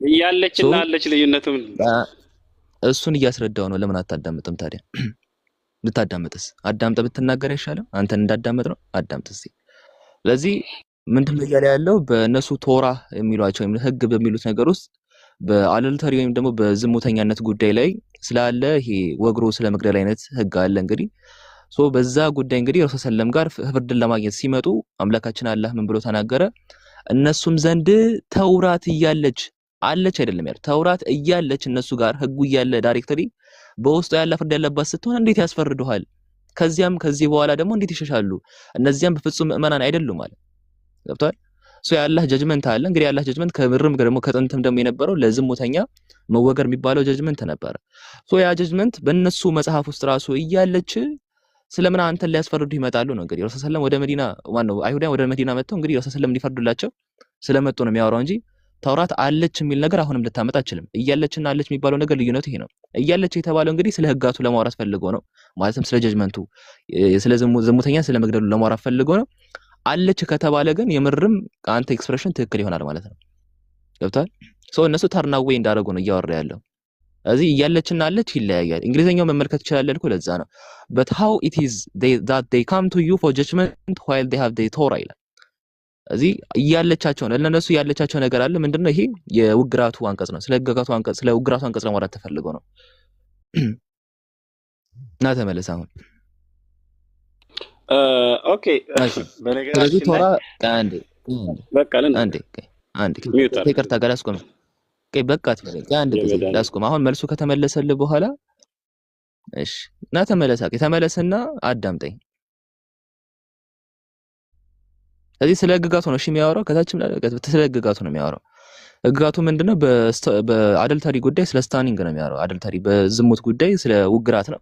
ሶ እያለችና አለች ልዩነቱ እሱን እያስረዳው ነው። ለምን አታዳምጥም ታዲያ? ብታዳምጥስ አዳምጠህ ብትናገር አይሻልም? አንተን እንዳዳምጥ ነው አዳምጥ እስቲ። ስለዚህ ምንድነው እያለ ያለው በእነሱ ቶራ የሚሏቸው ወይም ህግ በሚሉት ነገር ውስጥ በአለልተሪ ወይም ደግሞ በዝሙተኛነት ጉዳይ ላይ ስላለ ይሄ ወግሮ ስለመግደል አይነት ህግ አለ እንግዲህ በዛ ጉዳይ እንግዲህ ረሱል ሰለም ጋር ፍርድን ለማግኘት ሲመጡ አምላካችን አላህ ምን ብሎ ተናገረ? እነሱም ዘንድ ተውራት እያለች አለች አይደለም ያለው ተውራት እያለች እነሱ ጋር ህጉ እያለ ዳይሬክተሪ በውስጡ ያለ ፍርድ ያለባት ስትሆን እንዴት ያስፈርዱሃል? ከዚህ በኋላ ደግሞ እንዴት ይሸሻሉ? እነዚያም በፍጹም ምእመናን አይደሉም ማለት ገብቷል። የአላህ ጀጅመንት አለ እንግዲህ የአላህ ጀጅመንት ከምርም ደግሞ ከጥንትም ደግሞ የነበረው ለዝሙተኛ መወገር የሚባለው ጀጅመንት ነበረ። ያ ጀጅመንት በእነሱ መጽሐፍ ውስጥ ራሱ እያለች ስለምን አንተን ሊያስፈርዱ ይመጣሉ ነው እንግዲህ ረሱል ሰለም ወደ መዲና ማነው አይሁዳን ወደ መዲና መጥተው እንግዲህ ረሱል ሰለም እንዲፈርዱላቸው ስለመጡ ነው የሚያወራው እንጂ ተውራት አለች የሚል ነገር አሁንም ልታመጣ አችልም። እያለችና አለች የሚባለው ነገር ልዩነቱ ይሄ ነው። እያለች የተባለው እንግዲህ ስለ ህጋቱ ለማውራት ፈልጎ ነው ማለትም ስለ ጀጅመንቱ ስለ ዝሙተኛ ስለ መግደሉ ለማውራት ፈልጎ ነው። አለች ከተባለ ግን የምርም አንተ ኤክስፕሬሽን ትክክል ይሆናል ማለት ነው። ገብቷል? እነሱ ተርናዌ እንዳደረጉ ነው እያወራ ያለው። እዚህ እያለችና አለች ይለያያል። እንግሊዘኛው መመልከት ይችላል ያልኩ ለዛ ነው። but how it is that they come to you for judgment while they have the Torah ይላል። እዚህ እያለቻቸው ነው ለነሱ ያለቻቸው ነገር አለ። ምንድነው ይሄ? የውግራቱ አንቀጽ ነው። ስለ ህግጋቱ አንቀጽ ስለ ውግራቱ አንቀጽ ለማውራት ተፈልጎ ነው። እና ተመለስ አሁን ኦኬ። ስለዚህ ቶራ አንዴ በቃ አንዴ ይቅርታ ጋር አስቆም። በቃ ትፈልግ አንድ ጊዜ ላስቆም። አሁን መልሱ ከተመለሰልህ በኋላ እሺ እና ተመለስና አዳምጠኝ። ስለዚህ ስለ ህግጋቱ ነው እሺ የሚያወራው። ከታችም ስለ ህግጋቱ ነው የሚያወራው። ህግጋቱ ምንድነው? በአደልተሪ ጉዳይ ስለ ስታኒንግ ነው የሚያወራው። አደልተሪ በዝሙት ጉዳይ ስለ ውግራት ነው።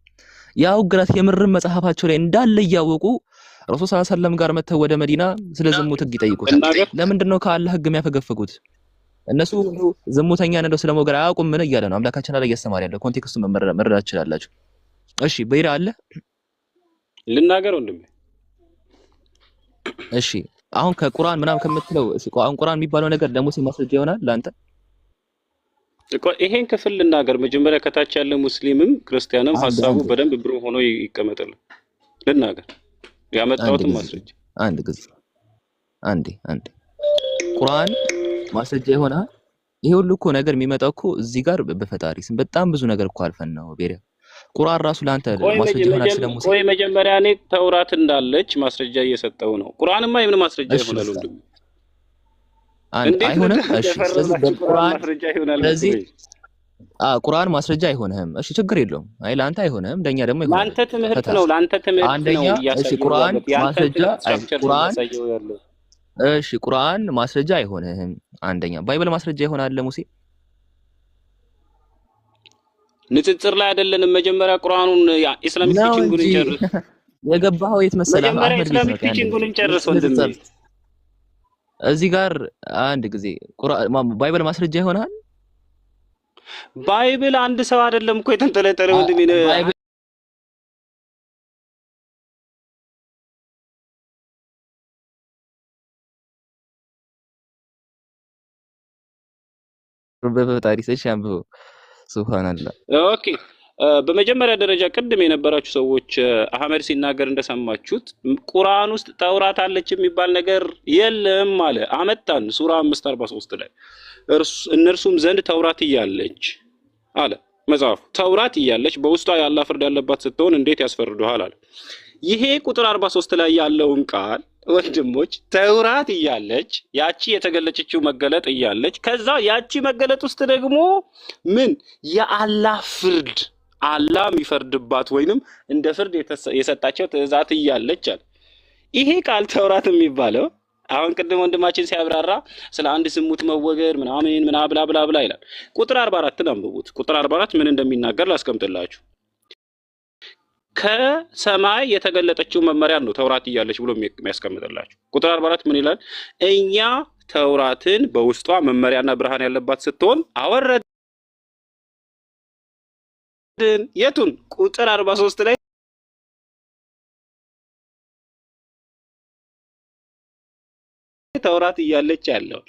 ያ ውግራት የምርም መጽሐፋቸው ላይ እንዳለ እያወቁ ረሱል ሰለላሁ ዐለይሂ ወሰለም ጋር መተው ወደ መዲና ስለ ዝሙት ህግ ይጠይቁታል። ለምንድነው ከአላህ ህግ የሚያፈገፍጉት? እነሱ ዝሙተኛ እንደው ስለሞገር አያውቁም ምን እያለ ነው አምላካችን አለ እያስተማረ ያለው። ኮንቴክስቱን መረዳት ይችላልላችሁ። እሺ በይራ አለ ልናገር ወንድሜ። እሺ አሁን ከቁርአን ምናምን ከምትለው እሺ ቁርአን የሚባለው ነገር ለሙሴ ማስረጃ ይሆናል ለአንተ? ይሄን ክፍል ልናገር መጀመሪያ። ከታች ያለ ሙስሊምም ክርስቲያንም ሐሳቡ በደንብ ብሩ ሆኖ ይቀመጥልን። ልናገር ያመጣሁት ማስረጃ አንድ ጊዜ አንዴ ቁርአን ማስረጃ ይሆናል። ይሄ ሁሉ እኮ ነገር የሚመጣው እኮ እዚህ ጋር በፈጣሪ ስም በጣም ብዙ ነገር እኮ አልፈን ነው ቤሪያ ቁርአን ራሱ ላንተ ማስረጃ ይሆናል ስለሙሴ ወይ መጀመሪያ እኔ ተውራት እንዳለች ማስረጃ እየሰጠው ነው። ቁርአንማ የምን ማስረጃ ይሆናል ወንድም? አይሆንም። እሺ ስለዚህ በቁርአን ማስረጃ ይሆናል። ስለዚህ ቁርአን ማስረጃ አይሆንም። እሺ ችግር የለውም። አይ ላንተ አይሆንም፣ ለኛ ደግሞ ይሆናል። ላንተ ትምህርት ነው፣ ላንተ ትምህርት ነው። አንደኛ እሺ ቁርአን ማስረጃ ቁርአን ማስረጃ አይሆንም። አንደኛ ባይብል ማስረጃ ይሆናል ለሙሴ? ንጽጽር ላይ አይደለንም። መጀመሪያ ቁርአኑን ኢስላሚክ ቲቺንጉን እንጨርስ። የገባኸው የት መሰለህ? መጀመሪያ ኢስላሚክ ቲቺንጉን እንጨርስ ወንድሜ። እዚህ ጋር አንድ ጊዜ ባይብል ማስረጃ ይሆናል? ባይብል አንድ ሰው አይደለም እኮ የተንጠለጠለው ወንድሜ ነው። በፈጣሪ አንብበው። ሱብሃንአላህ። ኦኬ በመጀመሪያ ደረጃ ቅድም የነበራችሁ ሰዎች አህመድ ሲናገር እንደሰማችሁት ቁርአን ውስጥ ተውራት አለች የሚባል ነገር የለም አለ። አመጣን ሱራ 5:43 ላይ እነርሱም ዘንድ ተውራት እያለች አለ መጽሐፉ። ተውራት እያለች በውስጧ የአላህ ፍርድ ያለባት ስትሆን እንዴት ያስፈርዱሃል አለ። ይሄ ቁጥር 43 ላይ ያለውን ቃል ወንድሞች ተውራት እያለች ያቺ የተገለጸችው መገለጥ እያለች ከዛ ያቺ መገለጥ ውስጥ ደግሞ ምን የአላህ ፍርድ አላህ የሚፈርድባት ወይንም እንደ ፍርድ የሰጣቸው ትእዛዝ እያለች አለ። ይሄ ቃል ተውራት የሚባለው አሁን ቅድም ወንድማችን ሲያብራራ ስለ አንድ ዝሙት መወገር ምናምን ብላ ብላ ብላ ይላል። ቁጥር 44ን አንብቡት። ቁጥር 44 ምን እንደሚናገር ላስቀምጥላችሁ። ከሰማይ የተገለጠችው መመሪያ ነው ተውራት እያለች ብሎ የሚያስቀምጥላችሁ። ቁጥር 44 ምን ይላል? እኛ ተውራትን በውስጧ መመሪያና ብርሃን ያለባት ስትሆን አወረድን። የቱን? ቁጥር 43 ላይ ተውራት እያለች ያለው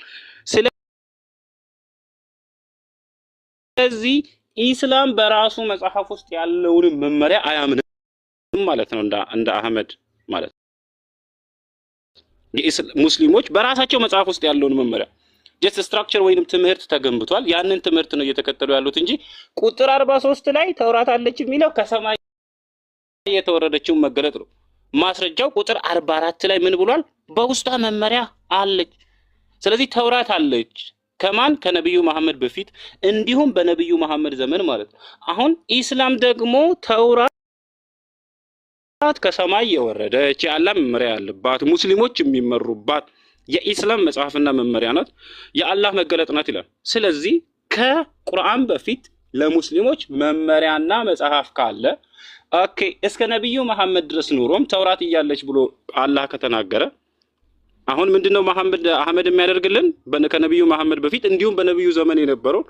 ስለዚህ ኢስላም በራሱ መጽሐፍ ውስጥ ያለውን መመሪያ አያምንም ማለት ነው። እንደ አህመድ ማለት ሙስሊሞች በራሳቸው መጽሐፍ ውስጥ ያለውን መመሪያ ጀስት ስትራክቸር ወይንም ትምህርት ተገንብቷል። ያንን ትምህርት ነው እየተከተሉ ያሉት እንጂ ቁጥር 43 ላይ ተውራት አለች የሚለው ከሰማይ የተወረደችውን መገለጥ ነው። ማስረጃው ቁጥር 44 ላይ ምን ብሏል? በውስጧ መመሪያ አለች። ስለዚህ ተውራት አለች ከማን? ከነብዩ መሐመድ በፊት እንዲሁም በነብዩ መሐመድ ዘመን ማለት ነው። አሁን ኢስላም ደግሞ ተውራት ከሰማይ የወረደች የአላህ መመሪያ ያለባት ሙስሊሞች የሚመሩባት የኢስላም መጽሐፍና መመሪያ ናት፣ የአላህ መገለጥ ናት ይላል። ስለዚህ ከቁርአን በፊት ለሙስሊሞች መመሪያና መጽሐፍ ካለ ኦኬ፣ እስከ ነብዩ መሐመድ ድረስ ኑሮም ተውራት እያለች ብሎ አላህ ከተናገረ አሁን ምንድነው አህመድ የሚያደርግልን? ከነብዩ መሐመድ በፊት እንዲሁም በነብዩ ዘመን የነበረው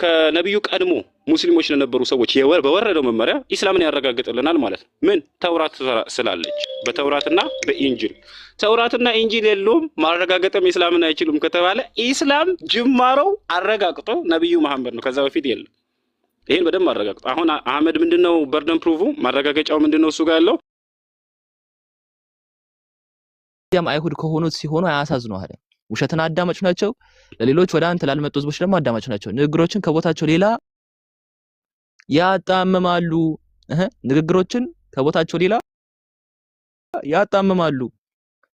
ከነብዩ ቀድሞ ሙስሊሞች ለነበሩ ሰዎች በወረደው መመሪያ ኢስላምን ያረጋግጥልናል ማለት ነው። ምን? ተውራት ስላለች በተውራትና በኢንጂል። ተውራትና ኢንጂል የለውም ማረጋገጥም ኢስላምን አይችሉም ከተባለ ኢስላም ጅማሮው አረጋግጦ ነብዩ መሐመድ ነው፣ ከዛ በፊት የለም። ይሄን በደንብ አረጋግጦ አሁን አህመድ ምንድነው በርደን ፕሩፉ ማረጋገጫው ምንድነው? እሱ ጋር ያለው ያም አይሁድ ከሆኑት ሲሆኑ አያሳዝኑ አለ። ውሸትን አዳማጭ ናቸው። ለሌሎች ወደ አንተ ላልመጡ ህዝቦች ደግሞ አዳማጭ ናቸው። ንግግሮችን ከቦታቸው ሌላ ያጣመማሉ። ንግግሮችን ከቦታቸው ሌላ ያጣመማሉ።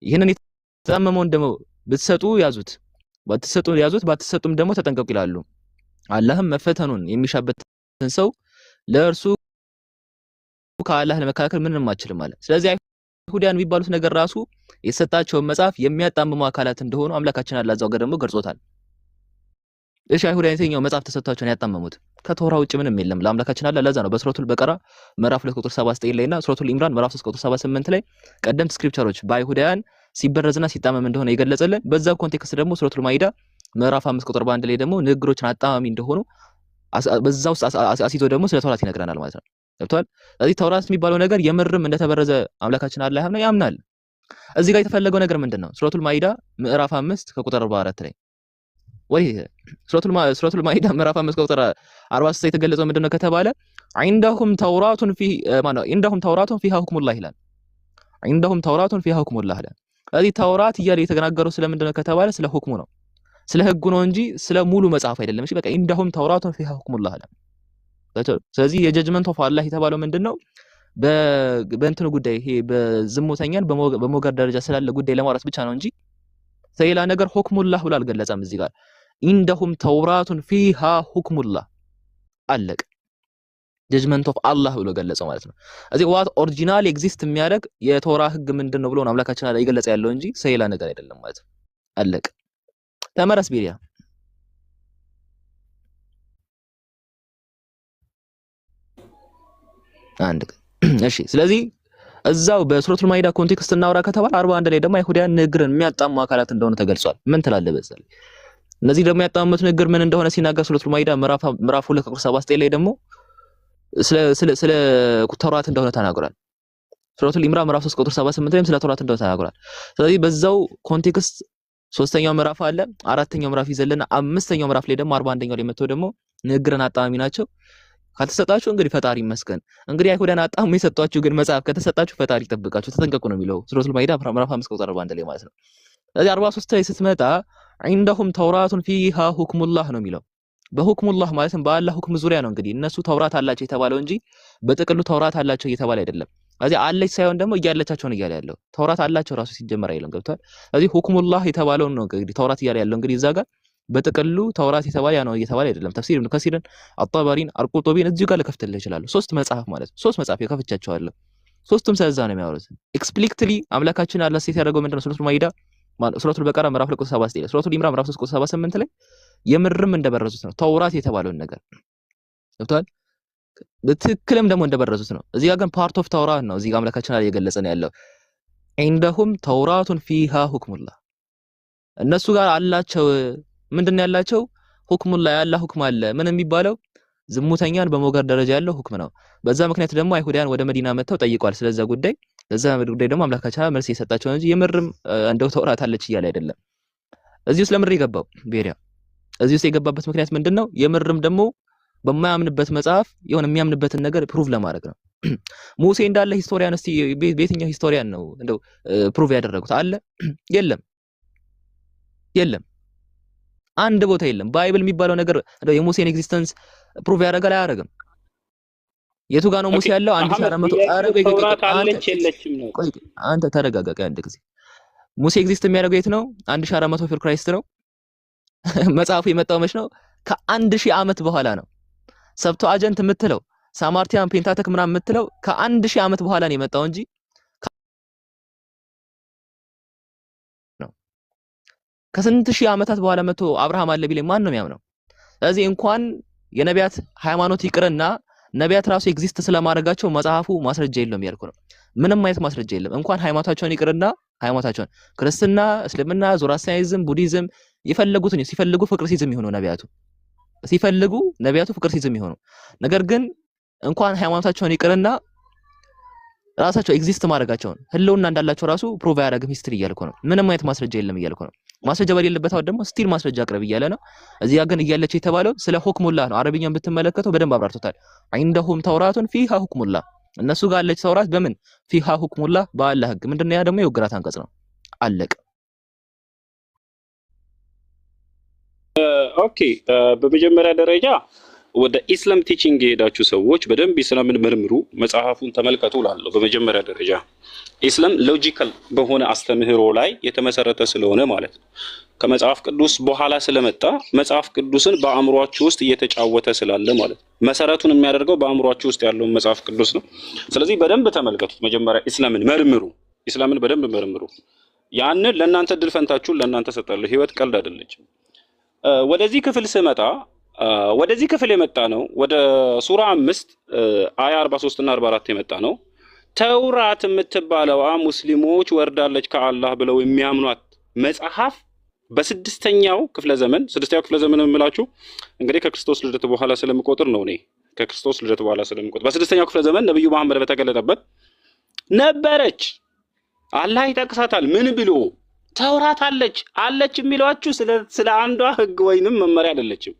ይህንን የተጣመመውን ደግሞ ብትሰጡ ያዙት፣ ባትሰጡም ደግሞ ተጠንቀቁ ይላሉ። አላህም መፈተኑን የሚሻበትን ሰው ለእርሱ ከአላህ ለመከላከል ምንም አይችልም ማለት። ስለዚህ አይሁዳን የሚባሉት ነገር ራሱ የሰጣቸውን መጽሐፍ የሚያጣምሙ አካላት እንደሆኑ አምላካችን አላህ እዛው ጋር ደግሞ ገልጾታል። እሺ አይሁዳን የትኛው መጽሐፍ ተሰጥቷቸው ነው ያጣመሙት? ከተውራ ውጭ ምንም የለም ለአምላካችን አላህ። ለዛ ነው በሱረቱል በቀራ ምዕራፍ 2 ቁጥር 79 ላይና ሱረቱል ኢምራን ምዕራፍ 3 ቁጥር 78 ላይ ቀደምት ስክሪፕቸሮች በአይሁዳን ሲበረዝና ሲጣመም እንደሆነ የገለጸልን። በዛው ኮንቴክስት ደግሞ ሱረቱል ማኢዳ ምዕራፍ 5 ቁጥር 1 ላይ ደግሞ ንግግሮችን አጣማሚ እንደሆኑ በዛው አሲቶ ደግሞ ስለ ተውራት ይነግረናል ማለት ነው። ገብቷል? ስለዚህ ተውራት የሚባለው ነገር የምርም እንደተበረዘ አምላካችን አላህ ያምናል። እዚህ ጋር የተፈለገው ነገር ምንድነው? ሱረቱል ማኢዳ ምዕራፍ 5 ከቁጥር 44 ላይ ወይ ሱረቱል ማኢዳ ምዕራፍ 5 ከቁጥር 43 ላይ የተገለጸው ምንድነው ከተባለ عندهم توراة فيها حكم الله ይላል። عندهم توراة فيها حكم الله ይላል። ስለዚህ ተውራት እያለ የተገናገረው ስለምንድነው ከተባለ ስለ ሁክሙ ነው፣ ስለ ህጉ ነው እንጂ ስለ ሙሉ መጽሐፍ አይደለም። እሺ በቃ عندهم توراة فيها حكم الله ይላል። ስለዚህ የጀጅመንት ኦፍ አላህ የተባለው ምንድነው? በእንትኑ ጉዳይ ይሄ በዝሙተኛን በሞገር ደረጃ ስላለ ጉዳይ ለማውራት ብቻ ነው እንጂ ስለሌላ ነገር ሁክሙላህ ብሎ አልገለጸም። እዚህ ጋር ኢንደሁም ተውራቱን ፊሃ ሁክሙላህ አለቅ ጀጅመንት ኦፍ አላህ ብሎ ገለጸው ማለት ነው። እዚህ ዋት ኦሪጂናል ኤግዚስት የሚያደርግ የተውራ ህግ ምንድነው ብሎ አምላካችን አላህ ይገለጸ ያለው እንጂ ስለሌላ ነገር አይደለም ማለት ነው። አለቅ ተመረስ ቢሪያ አንድ እሺ። ስለዚህ እዛው በሱረቱል ማኢዳ ኮንቴክስት እናወራ ከተባለ 41 ላይ ደግሞ አይሁዳን ንግርን የሚያጣሙ አካላት እንደሆነ ተገልጿል። ምን ትላለህ በዛ ላይ? እነዚህ ደግሞ ያጣሙት ንግር ምን እንደሆነ ሲናገር ሱረቱል ማኢዳ ምዕራፍ 2 ቁጥር 79 ላይ ደግሞ ስለ ተውራት እንደሆነ ተናግሯል። ሱረቱል ኢምራን ምዕራፍ 3 ቁጥር 78 ላይ ስለ ተውራት እንደሆነ ተናግሯል። ስለዚህ በዛው ኮንቴክስት ሶስተኛው ምዕራፍ አለ፣ አራተኛው ምዕራፍ ይዘልና አምስተኛው ምዕራፍ ላይ ደግሞ 41ኛው ላይ መጥቶ ደግሞ ንግርን አጣማሚ ናቸው ከተሰጣችሁ እንግዲህ ፈጣሪ ይመስገን። እንግዲህ አይሁዳን አጣሙ የሰጧችሁ ግን መጽሐፍ ከተሰጣችሁ ፈጣሪ ይጠብቃችሁ ተጠንቀቁ ነው የሚለው ሱረቱል ማኢዳ ምዕራፍ 5 ቁጥር 41 ላይ ማለት ነው። ስለዚህ 43 ላይ ስትመጣ عندهم توراة فيها حكم الله ነው የሚለው። በሁክሙላህ ማለትም በአላህ ሁክም ዙሪያ ነው። እንግዲህ እነሱ ተውራት አላቸው የተባለው እንጂ በጥቅሉ ተውራት አላቸው እየተባለ አይደለም። ስለዚህ አለች ሳይሆን ደግሞ እያለቻቸው ነው እያለ ያለው። ተውራት አላቸው ራሱ ሲጀመር አይደለም። ገብቷል? ስለዚህ ሁክሙላህ የተባለው ነው እንግዲህ ተውራት እያለ ያለው እንግዲህ እዛ ጋር በጥቅሉ ተውራት የተባለ ያ ነው እየተባለ አይደለም። ተፍሲር ኢብኑ ከሲርን አጣባሪን አርቁጡቢን እዚህ ጋር ልከፍትልህ እችላለሁ። 3 መጽሐፍ ማለት ነው። 3 መጽሐፍ የከፍቻቸዋለሁ። ሶስቱም ስለዛ ነው የሚያወሩት። ኤክስፕሊክትሊ አምላካችን አላህ ሴት ያደረገው ምንድነው? ሱረቱል ማኢዳ ሱረቱል በቀራ ምዕራፍ 2 ቁጥር 79 ላይ ሱረቱል ኢምራን ምዕራፍ 3 ቁጥር 78 ላይ የምርም እንደበረዙት ነው ተውራት የተባለውን ነገር ገብቷል። በትክክልም ደግሞ እንደበረዙት ነው። እዚህ ጋር ግን ፓርት ኦፍ ተውራት ነው እዚህ ጋር አምላካችን አላህ እየገለጸ ነው ያለው። عندهم توراة فيها حكم الله እነሱ ጋር አላቸው ምንድነው ያላቸው? ሁክሙላህ ያላ ሁክም አለ። ምን የሚባለው? ዝሙተኛን በሞገር ደረጃ ያለው ሁክም ነው። በዛ ምክንያት ደግሞ አይሁዳን ወደ መዲና መጥተው ጠይቋል ስለዛ ጉዳይ። ለዛ ጉዳይ ደግሞ አምላካችን መልስ የሰጣቸው እንጂ የምርም እንደው ተውራት አለች እያለ አይደለም። እዚህ ውስጥ ለምር የገባው ቤሪያ እዚህ ውስጥ የገባበት ምክንያት ምንድነው? የምርም ደግሞ በማያምንበት መጽሐፍ የሆነ የሚያምንበትን ነገር ፕሩቭ ለማድረግ ነው። ሙሴ እንዳለ ሂስቶሪያን እስቲ በየትኛው ሂስቶሪያን ነው እንደው ፕሩቭ ያደረጉት አለ? የለም የለም፣ አንድ ቦታ የለም። ባይብል የሚባለው ነገር እንደው የሙሴን ኤግዚስተንስ ፕሩቭ ያደርጋል አያደርግም? የቱ ጋር ነው ሙሴ ያለው? 1400 አንተ ተረጋጋ አንድ ጊዜ። ሙሴ ኤግዚስት የሚያደርገው የት ነው? 1400 ፊር ክራይስት ነው። መጽሐፉ የመጣው መች ነው? ከ1000 ዓመት በኋላ ነው። ሰብቶ አጀንት የምትለው ሳማርቲያን ፔንታተክ ምናምን የምትለው ከ1000 ዓመት በኋላ ነው የመጣው እንጂ ነው። ከስንት ሺህ ዓመታት በኋላ መጥቶ አብርሃም አለ ቢለኝ ማን ነው የሚያምነው? ስለዚህ እንኳን የነቢያት ሃይማኖት ይቅርና ነቢያት ራሱ ኤግዚስት ስለማድረጋቸው መጽሐፉ ማስረጃ የለውም ያልኩ ነው። ምንም አይነት ማስረጃ የለም። እንኳን ሃይማኖታቸውን ይቅርና ሃይማኖታቸውን ክርስትና፣ እስልምና፣ ዞራስትሪያኒዝም፣ ቡዲዝም የፈለጉትን ሲፈልጉ ፍቅር ሲዝም ይሆኑ ነቢያቱ ሲፈልጉ ነቢያቱ ፍቅር ሲዝም ይሆኑ። ነገር ግን እንኳን ሃይማኖታቸውን ይቅርና ራሳቸው ኤግዚስት ማድረጋቸውን ህልውና እንዳላቸው ራሱ ፕሩቭ አያደርግም ሂስትሪ እያልኩ ነው። ምንም አይነት ማስረጃ የለም እያልኩ ነው። ማስረጃ በሌለበት ደግሞ ስቲል ማስረጃ አቅርብ እያለ ነው። እዚህ ጋር ግን እያለች የተባለው ስለ ሁክሙላህ ነው። አረብኛን ብትመለከተው በደንብ አብራርቶታል። አይንደሁም ተውራቱን ፊሃ ሁክሙላህ፣ እነሱ ጋር አለች ተውራት በምን ፊሃ ሁክሙላህ፣ በአላህ ህግ። ምንድነው ያ ደግሞ የውግራት አንቀጽ ነው። አለቀ። ኦኬ በመጀመሪያ ደረጃ ወደ ኢስላም ቲቺንግ የሄዳችሁ ሰዎች በደንብ ኢስላምን መርምሩ፣ መጽሐፉን ተመልከቱ እላለሁ። በመጀመሪያ ደረጃ ኢስላም ሎጂካል በሆነ አስተምህሮ ላይ የተመሰረተ ስለሆነ ማለት ነው። ከመጽሐፍ ቅዱስ በኋላ ስለመጣ መጽሐፍ ቅዱስን በአእምሯችሁ ውስጥ እየተጫወተ ስላለ ማለት ነው። መሰረቱን የሚያደርገው በአእምሯችሁ ውስጥ ያለውን መጽሐፍ ቅዱስ ነው። ስለዚህ በደንብ ተመልከቱት። መጀመሪያ ኢስላምን መርምሩ፣ ኢስላምን በደንብ መርምሩ። ያንን ለእናንተ ድል ፈንታችሁን ለእናንተ ሰጣለሁ። ህይወት ቀልድ አይደለችም። ወደዚህ ክፍል ስመጣ ወደዚህ ክፍል የመጣ ነው ወደ ሱራ 5 አያ 43 እና 44 የመጣ ነው። ተውራት የምትባለዋ ሙስሊሞች ወርዳለች ከአላህ ብለው የሚያምኗት መጽሐፍ በስድስተኛው ክፍለ ዘመን የምላችሁ እንግዲህ ከክርስቶስ ልደት በኋላ ስለምቆጥር ነው። እኔ ከክርስቶስ ልደት በኋላ ስለምቆጥር በስድስተኛው ክፍለ ዘመን ነብዩ መሐመድ በተገለጠበት ነበረች። አላህ ይጠቅሳታል። ምን ብሎ ተውራት አለች የሚሏችሁ ስለ አንዷ ህግ ወይንም መመሪያ አይደለችም።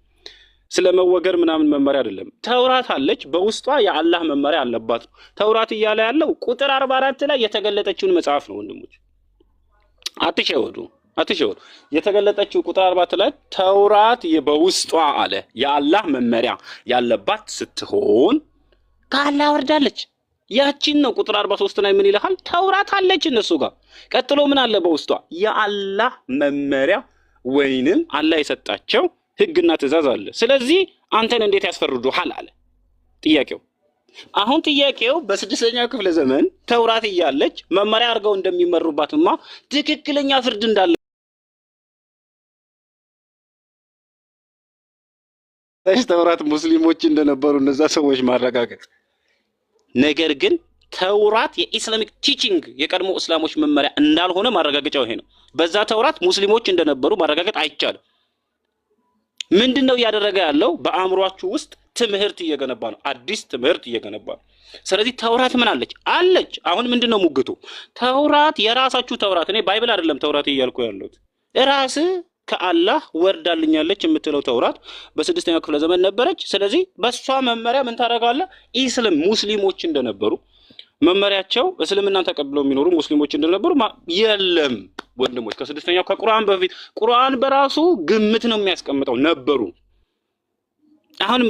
ስለ መወገር ምናምን መመሪያ አይደለም። ተውራት አለች፣ በውስጧ የአላህ መመሪያ አለባት። ተውራት እያለ ያለው ቁጥር 44 ላይ የተገለጠችውን መጽሐፍ ነው ወንድሞች። አትሸወዱ። የተገለጠችው ቁጥር 44 ላይ ተውራት በውስጧ አለ የአላህ መመሪያ ያለባት ስትሆን ከአላህ ወርዳለች። ያቺን ነው ቁጥር 43 ላይ ምን ይልሃል? ተውራት አለች እነሱ ጋር። ቀጥሎ ምን አለ በውስጧ? የአላህ መመሪያ ወይንም አላህ የሰጣቸው ህግና ትእዛዝ አለ። ስለዚህ አንተን እንዴት ያስፈርዱሃል አለ ጥያቄው። አሁን ጥያቄው በስድስተኛው ክፍለ ዘመን ተውራት እያለች መመሪያ አድርገው እንደሚመሩባትማ ትክክለኛ ፍርድ እንዳለ ተውራት ሙስሊሞች እንደነበሩ እነዛ ሰዎች ማረጋገጥ። ነገር ግን ተውራት የኢስላሚክ ቲቺንግ የቀድሞ እስላሞች መመሪያ እንዳልሆነ ማረጋገጫው ይሄ ነው። በዛ ተውራት ሙስሊሞች እንደነበሩ ማረጋገጥ አይቻልም። ምንድነው እያደረገ ያለው? በአእምሯችሁ ውስጥ ትምህርት እየገነባ ነው፣ አዲስ ትምህርት እየገነባ ነው። ስለዚህ ተውራት ምን አለች። አሁን ምንድነው ሙግቱ? ተውራት የራሳችሁ ተውራት፣ እኔ ባይብል አይደለም ተውራት እያልኩ ያለሁት፣ ራስ ከአላህ ወርዳልኛለች የምትለው ተውራት በስድስተኛው ክፍለ ዘመን ነበረች። ስለዚህ በሷ መመሪያ ምን ታደርጋለህ? ኢስላም ሙስሊሞች እንደነበሩ መመሪያቸው እስልምናን ተቀብለው የሚኖሩ ሙስሊሞች እንደነበሩ የለም ወንድሞች። ከስድስተኛው ከቁርአን በፊት ቁርአን በራሱ ግምት ነው የሚያስቀምጠው ነበሩ። አሁንም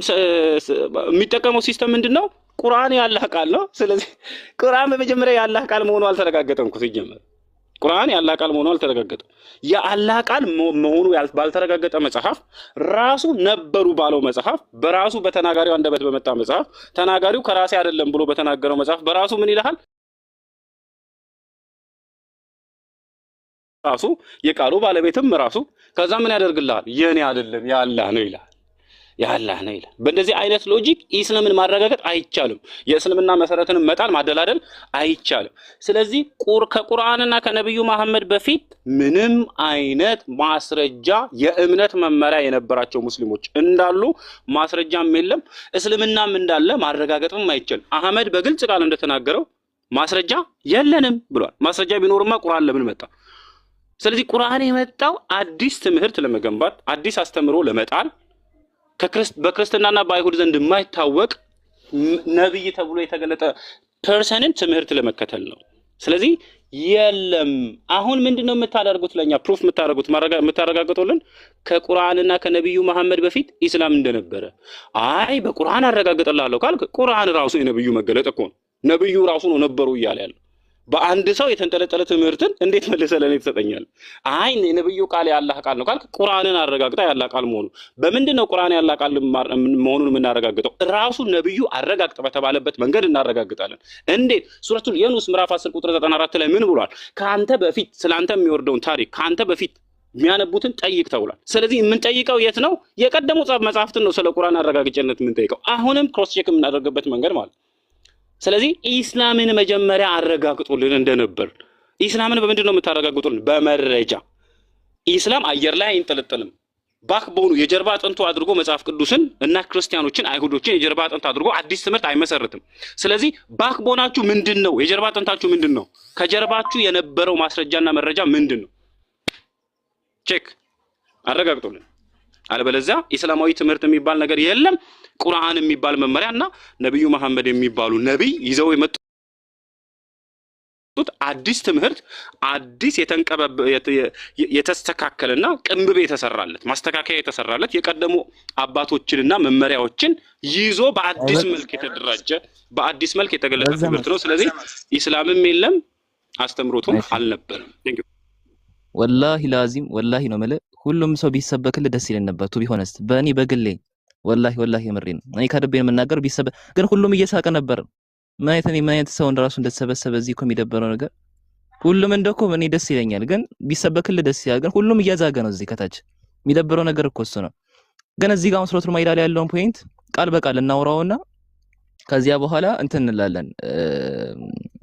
የሚጠቀመው ሲስተም ምንድነው? ቁርአን የአላህ ቃል ነው። ስለዚህ ቁርአን በመጀመሪያ የአላህ ቃል መሆኑ አልተረጋገጠም እኮ ሲጀመር። ቁርአን የአላህ ቃል መሆኑ አልተረጋገጠም። የአላህ ቃል መሆኑ ባልተረጋገጠ መጽሐፍ ራሱ ነበሩ ባለው መጽሐፍ በራሱ በተናጋሪው አንደበት በመጣ መጽሐፍ ተናጋሪው ከራሴ አይደለም ብሎ በተናገረው መጽሐፍ በራሱ ምን ይልሃል? ራሱ የቃሉ ባለቤትም ራሱ ከዛ ምን ያደርግልሃል? የኔ አይደለም የአላህ ነው ይላል። የአላህ ነው ይላል። በእንደዚህ አይነት ሎጂክ ኢስላምን ማረጋገጥ አይቻልም። የእስልምና መሰረትን መጣል ማደላደል አይቻልም። ስለዚህ ከቁርአንና ከነብዩ መሐመድ በፊት ምንም አይነት ማስረጃ የእምነት መመሪያ የነበራቸው ሙስሊሞች እንዳሉ ማስረጃም የለም። እስልምናም እንዳለ ማረጋገጥም አይቻልም። አህመድ በግልጽ ቃል እንደተናገረው ማስረጃ የለንም ብሏል። ማስረጃ ቢኖርማ ቁርአን ለምን መጣ? ስለዚህ ቁርአን የመጣው አዲስ ትምህርት ለመገንባት አዲስ አስተምሮ ለመጣል በክርስትናና በአይሁድ ዘንድ የማይታወቅ ነብይ ተብሎ የተገለጠ ፐርሰንን ትምህርት ለመከተል ነው። ስለዚህ የለም አሁን ምንድነው የምታደርጉት? ለኛ ፕሩፍ የምታረጋግጡልን ከቁርአንና ከነብዩ መሐመድ በፊት ኢስላም እንደነበረ። አይ በቁርአን አረጋግጥልሃለሁ ካልክ ቁርአን ራሱ የነብዩ መገለጥ እኮ ነው። ነብዩ ራሱ ነው ነበሩ እያለ ያለው። በአንድ ሰው የተንጠለጠለ ትምህርትን እንዴት መልሰህ ለኔ ትሰጠኛለህ? አይ የነብዩ ቃል የአላህ ቃል ነው ካልክ ቁርአንን አረጋግጣ የአላህ ቃል መሆኑ። በምንድነው ቁርአን የአላህ ቃል መሆኑን የምናረጋግጠው? ራሱ ነብዩ አረጋግጥ በተባለበት መንገድ እናረጋግጣለን። እንዴት? ሱረቱል ዩኑስ ምዕራፍ 10 ቁጥር 94 ላይ ምን ብሏል? ከአንተ በፊት ስላንተ የሚወርደውን ታሪክ ከአንተ በፊት የሚያነቡትን ጠይቅ ተብሏል። ስለዚህ የምንጠይቀው የት ነው? የቀደሙ መጽሐፍትን ነው ስለ ቁርአን አረጋግጬነት የምንጠይቀው። አሁንም ክሮስ ቼክ የምናደርግበት መንገድ ማለት። ስለዚህ ኢስላምን መጀመሪያ አረጋግጡልን እንደነበር። ኢስላምን በምንድን ነው የምታረጋግጡልን? በመረጃ። ኢስላም አየር ላይ አይንጠለጠልም። ባክቦኑ የጀርባ አጥንቱ አድርጎ መጽሐፍ ቅዱስን እና ክርስቲያኖችን አይሁዶችን የጀርባ አጥንት አድርጎ አዲስ ትምህርት አይመሰርትም። ስለዚህ ባክቦናችሁ ምንድን ነው? የጀርባ አጥንታችሁ ምንድን ነው? ከጀርባችሁ የነበረው ማስረጃና መረጃ ምንድን ነው? ቼክ አረጋግጡልን። አለበለዚያ ኢስላማዊ ትምህርት የሚባል ነገር የለም። ቁርአን የሚባል መመሪያ እና ነብዩ መሐመድ የሚባሉ ነብይ ይዘው የመጡት አዲስ ትምህርት አዲስ የተስተካከለና ቅንብብ የተሰራለት ማስተካከያ የተሰራለት የቀደሙ አባቶችንና መመሪያዎችን ይዞ በአዲስ መልክ የተደራጀ በአዲስ መልክ የተገለጸ ትምህርት ነው። ስለዚህ ኢስላምም የለም አስተምሮቱም አልነበረም። ቴንክ ዩ ወላሂ ላዚም ወላሂ ነው ማለት ሁሉም ሰው ቢሰበክልህ ደስ ይለን ነበር። ቱ ቢሆነስ በእኔ በግሌ ወላሂ የምሬን እኔ ከልቤ የምናገር ቢሰበክ ግን ሁሉም እየሳቀ ነበር። ምን አይነት ሰው እንደራሱ እንደተሰበሰበ እዚህ እኮ የሚደበረው ነገር ሁሉም እንደኮ እኔ ደስ ይለኛል፣ ግን ቢሰበክልህ ደስ ይላል። ግን ሁሉም እያዛገ ነው። እዚህ ከታች የሚደበረው ነገር እኮ እሱ ነው። ግን እዚህ ጋር ሱረቱል ማኢዳ ላይ ያለውን ፖይንት ቃል በቃል እናውራውና ከዚያ በኋላ እንትን እንላለን።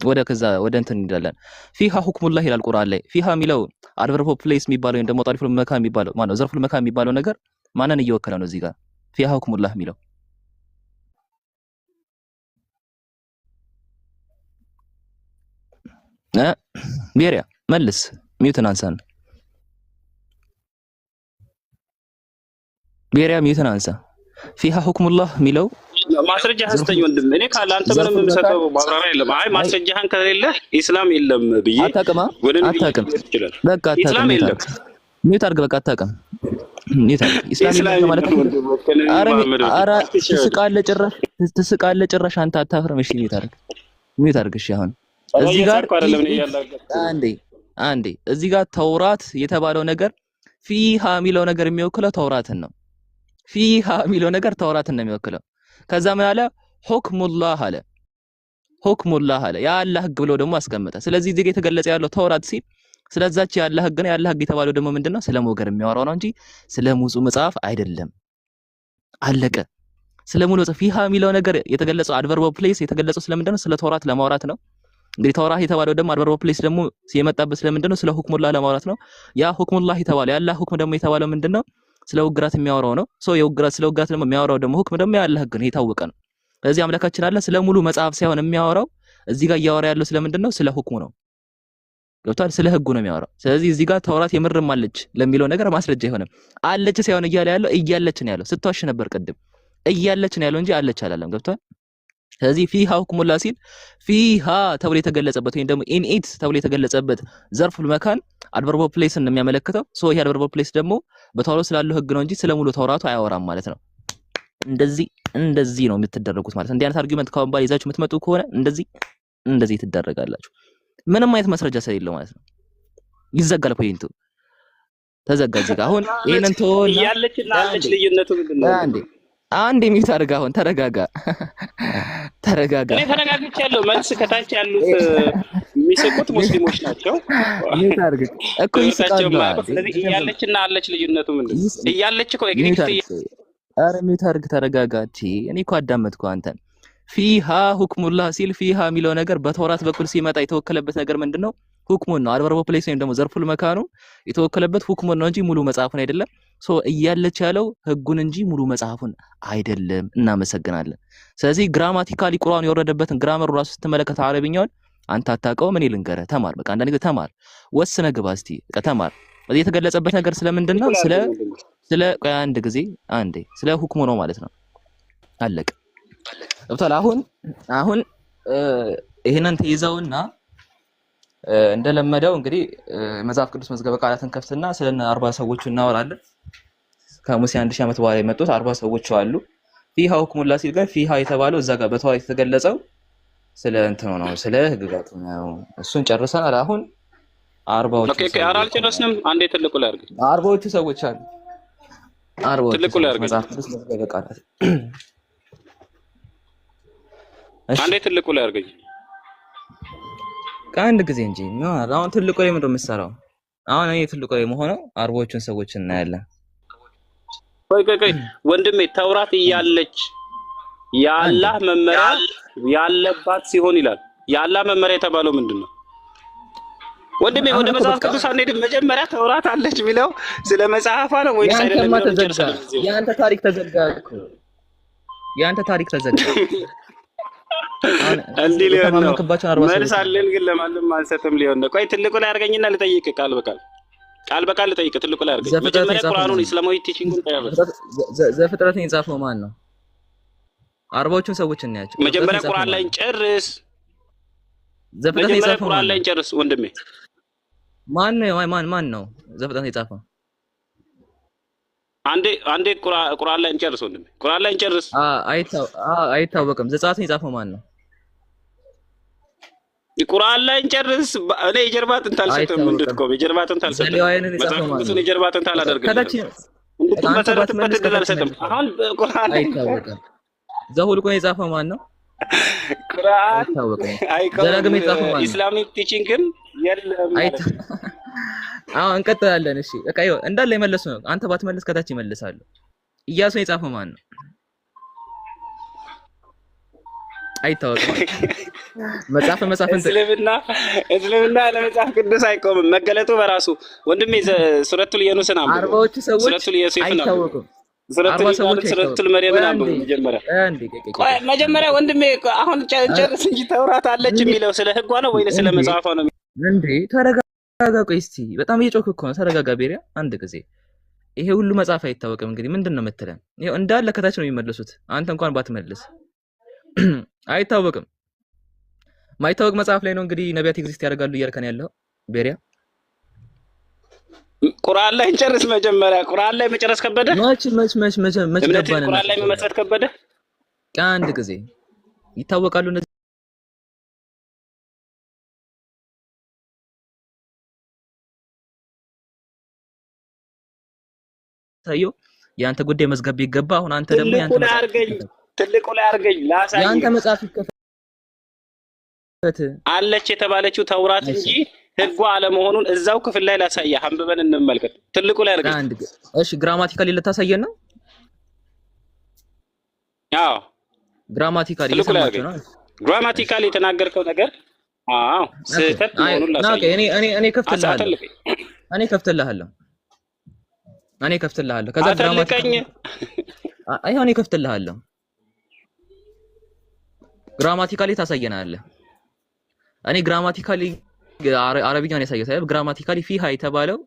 ወደ እንትን እንላለን። ፊሃ ሁክሙላህ ይላል ቁርአን ላይ። ፊሃ የሚለው አድቨርብ ኦፍ ፕሌስ የሚባለው ወይም ደግሞ ጣሪፉል መካን የሚባለው ማነው? ዘርፉል መካን የሚባለው ነገር ማንን እየወከለ ነው? እዚህ ጋር ፊሃ ሁክሙላህ የሚለው ቤሪያ መልስ። ሚውትን አንሳን። ቤሪያ ሚውትን አንሳ። ፊሃ ሁክሙላህ የሚለው ማስረጃ ስተኝ ወንድም። እኔ ካለ አንተ ምንም የምሰጠው ማብራሪያ የለም። አይ ማስረጃህን ከሌለ ኢስላም የለም ብዬ ወደ አታውቅም። በቃ ኢስላም የለም ሚውት አድርግ። በቃ አታውቅም። ሚውት አድርግ። ኢስላም የለም ማለት ነው። ኧረ ትስቃለህ ጭራሽ አንተ አታፍርም። እሺ ሚውት አድርግ። እሺ አሁን እዚህ ጋር አንዴ እዚህ ጋር ተውራት የተባለው ነገር ፊሃ የሚለው ነገር የሚወክለው ተውራትን ነው። ፊሃ የሚለው ነገር ተውራትን ነው የሚወክለው። ከዛ ምን አለ? ሁክሙላህ አለ። ሁክሙላህ አለ የአላህ ህግ ብሎ ደግሞ አስቀመጠ። ስለዚህ እዚህ ጋር የተገለጸ ያለው ተውራት ሲል ስለዛች የአላህ ህግ ነው። የአላህ ህግ የተባለው ደግሞ ምንድነው? ስለ ሞገር የሚያወራው ነው እንጂ ስለ ሙጹ መጽሐፍ አይደለም። አለቀ። ስለ ሙሉ መጽሐፍ ፊሃ የሚለው ነገር የተገለጸው አድቨርብ ኦፍ ፕሌስ የተገለጸው ስለምንድነው? ስለ ተውራት ለማውራት ነው። እንግዲህ ተውራት የተባለው ደግሞ አድቨርብ ኦፍ ፕሌስ ደግሞ የመጣበት ስለምንድነው? ስለ ሁክሙላህ ለማውራት ነው። ያ ሁክሙላህ የተባለው የአላህ ሁክም ደግሞ የተባለው ምንድነው? ስለ ውግራት የሚያወራው ነው። ስለ ውግራት ደግሞ የሚያወራው ደግሞ ሁክም ደግሞ የአላህ ህግ ነው፣ የታወቀ ነው። ስለዚህ አምላካችን አለ ስለ ሙሉ መጽሐፍ ሳይሆን የሚያወራው እዚህ ጋር እያወራ ያለው ስለምንድነው? ስለ ሁክሙ ነው። ገብቷል? ስለ ህጉ ነው የሚያወራው። ስለዚህ እዚህ ጋር ተውራት የምርም አለች ለሚለው ነገር ማስረጃ አይሆንም። አለች ሳይሆን እያለ ያለው እያለች ነው ያለው። ስትዋሽ ነበር ቅድም። እያለች ነው ያለው እንጂ አለች አላለም። ገብቷል? ስለዚህ ፊሃ ሁክሙላህ ሲል ፊሃ ተብሎ የተገለጸበት ወይም ደግሞ ኢን ኢት ተብሎ የተገለጸበት ዘርፉል መካን አድቨርብ ኦፍ ፕሌስን ነው የሚያመለክተው። ሶ ይሄ አድቨርብ ኦፍ ፕሌስ ደግሞ በተውራት ስላለው ህግ ነው እንጂ ስለ ሙሉ ተውራቱ አያወራም ማለት ነው። እንደዚህ ነው የምትደረጉት ማለት ነው። እንዲህ አይነት አርጊውመንት ካሁን በኋላ ይዛችሁ የምትመጡ ከሆነ እንደዚህ ትደረጋላችሁ። ምንም አይነት ማስረጃ ስለሌለው ማለት ነው። ይዘጋል ፖይንቱ ተዘጋ። እዚህ ጋር አሁን ይሄንን ተወና ያለችና አለች ልዩነቱ ምንድነው? አንድ ሚውት አድርጋ። አሁን ተረጋጋ። እኔ ተረጋግቻለሁ። መልስ ከታች ያሉት የሚስቁት ሙስሊሞች ናቸው። ሚውት አድርግ እኮ ይስቃሉ። ስለዚህ እያለችና አለች ልዩነቱ ምንድነው? እያለች እኮ የግሪክ ኧረ ሚውት አድርግ ተረጋጋ። እኔ እኮ አዳመጥኩ አንተን። ፊሃ ሁክሙላህ ሲል ፊሃ የሚለው ነገር በተውራት በኩል ሲመጣ የተወከለበት ነገር ምንድነው? ሁክሙን ነው። አድቨርብ ኦፍ ፕሌስ ወይም ደግሞ ዘርፉል መካኑ የተወከለበት ሁክሙን ነው እንጂ ሙሉ መጽሐፉን አይደለም። ሶ እያለች ያለው ህጉን እንጂ ሙሉ መጽሐፉን አይደለም። እናመሰግናለን። ስለዚህ ግራማቲካሊ ቁርአን የወረደበትን ግራመሩ ራሱ ስትመለከት አረብኛውን አንተ አታውቀውም፣ እኔ ልንገርህ። ተማር፣ በቃ አንዳንድ ጊዜ ተማር፣ ወስነህ ግባ እስቲ። በቃ ተማር። እዚህ የተገለጸበት ነገር ስለምንድን ነው? ቆይ አንድ ጊዜ አንዴ ስለ ሁክሙ ነው ማለት ነው። አለቀ። ገብቶሃል? አሁን ይሄንን ትይዘውና እንደለመደው እንግዲህ መጽሐፍ ቅዱስ መዝገበ ቃላትን ከፍትና ስለነ 40 ሰዎች እናወራለን። ከሙሴ 1000 ዓመት በኋላ የመጡት 40 ሰዎች አሉ። ፊሃ ሁክሙላ ሲል ግን ፊሃ የተባለው እዛ ጋር በተዋሂድ የተገለጸው ስለ እንትኑ ነው፣ ስለ ህግጋቱ ነው። እሱን ጨርሰናል። አሁን 40ዎቹ አልጨረስንም። አንዴ ትልቁ ላይ አድርገኝ። 40ዎቹ ሰዎች አሉ። 40ዎቹ ትልቁ ላይ አድርገኝ። መጽሐፍ ቅዱስ መዝገበ ቃላት አንዴ ትልቁ ላይ አድርገኝ። ከአንድ ጊዜ እንጂ አሁን ትልቁ ላይ ምንድነው የምትሰራው? አሁን እኔ ትልቁ ላይ መሆነው 40ዎቹን ሰዎች እናያለን። ቆይ ወንድሜ ተውራት እያለች የአላህ መመሪያ ያለባት ሲሆን ይላል። የአላህ መመሪያ የተባለው ምንድነው? ወንድሜ ወደ መጽሐፍ ቅዱስ አንሄድም። መጀመሪያ ተውራት አለች የሚለው ስለ መጽሐፏ ነው ወይስ አይደለም? ያንተ ታሪክ ተዘጋ እኮ። ያንተ ታሪክ ተዘጋ። እንዲህ ሊሆን ነው። መልስ አለን ግን ለማንም አንሰጥም ሊሆን ነው። ቆይ ትልቁ ላይ አድርገኝና ልጠይቅ፣ ቃል በቃል ልጠይቅ። ትልቁ ላይ አድርገኝ። መጀመሪያ ቁርአኑን እስላማዊ ቲቺንጉን ታያለህ። ዘፍጥረትን የጻፈው ማን ነው? 40ዎቹን ሰዎች እናያቸው። መጀመሪያ ቁርአን ላይ ጨርስ። ዘፍጥረትን የጻፈው ቁርአን ላይ ጨርስ ወንድሜ። ማን ነው ዘፍጥረትን የጻፈው? አንዴ ቁርአን ላይ እንጨርስ ወንድሜ። ቁርአን ላይ እንጨርስ። አይታወቅም። ዘጸአትን የጻፈው ማን ነው? ቁርአን ላይ እንጨርስ። እኔ የጀርባ አጥንት አልሰጥም። እንድትቆም የጀርባ አጥንት አልሰጥም። መጽሐፉን የጀርባ አጥንት አላደርግም። እንድትመሰረትበት እድል አልሰጥም። አሁን ቁርአን አይታወቅም። ዘሁልቆ የጻፈው ማን ነው? ቁርአን አይታወቅም። ዘዳግም የጻፈው ማን ነው? ኢስላሚክ ቲቺንግም የለም ማለት ነው። አዎ እንቀጥላለን። እሺ በቃ ይኸው እንዳለ የመለሱ ነው። አንተ ባትመልስ ከታች ይመልሳሉ። ኢያሱን የጻፈው ማን ነው? አይታወቅም። መጽሐፍን እስልምና ለመጽሐፍ ቅዱስ አይቆምም። መገለጡ በራሱ ወንድሜ ሱረቱል ዩኑስን አንብብ። 40ዎቹ ሰዎች አይታወቁም። ሱረቱል መርየምን አንብብ። መጀመሪያ ወንድሜ አሁን ጨርስ እንጂ ተውራት አለች የሚለው ስለ ህጓ ነው ወይ ስለ መጽሐፏ ነው? እንዴ ተረጋጋ። ቆይ እስቲ በጣም እየጮክ እኮ ነው። ተረጋጋ ቤሪያ። አንድ ጊዜ ይሄ ሁሉ መጽሐፍ አይታወቅም። እንግዲህ ምንድነው የምትለን? ይሄው እንዳለ ከታች ነው የሚመልሱት። አንተ እንኳን ባትመልስ አይታወቅም። ማይታወቅ መጽሐፍ ላይ ነው እንግዲህ ነቢያት ኤግዚስት ያደርጋሉ እያልከን ያለው ቤሪያ። ቁርአን ላይ እንጨርስ። መጀመሪያ ቁርአን ላይ መጨረስ ከበደ? መች ገባን? ቁርአን ላይ መመስረት ከበደ? አንድ ጊዜ ይታወቃሉ እነዚህ ታየው። ያንተ ጉዳይ መዝገብ ይገባ። አሁን አንተ ደግሞ ያንተ ትልቁ ላይ አድርገኝ ላሳይ። ያንተ መጽሐፍ ይከፈት አለች የተባለችው ተውራት እንጂ ህጓ አለመሆኑን እዛው ክፍል ላይ ላሳየህ። አንብበን እንመልከት። ትልቁ ላይ አድርገኝ። እሺ ግራማቲካሊ ልታሳየን ነው? አዎ ግራማቲካሊ እየሰማችሁ ነው። ግራማቲካሊ የተናገርከው ነገር ስህተት መሆኑን ላሳየህ። እኔ ከፍትልሃለሁ። ከዛ ግራማቲካሊ እኔ ከፍትልሃለሁ። ግራማቲካሊ ታሳየናለህ። እኔ ግራማቲካሊ አረብኛውን ያሳየው ሳይሆን ግራማቲካሊ ፊሃ የተባለው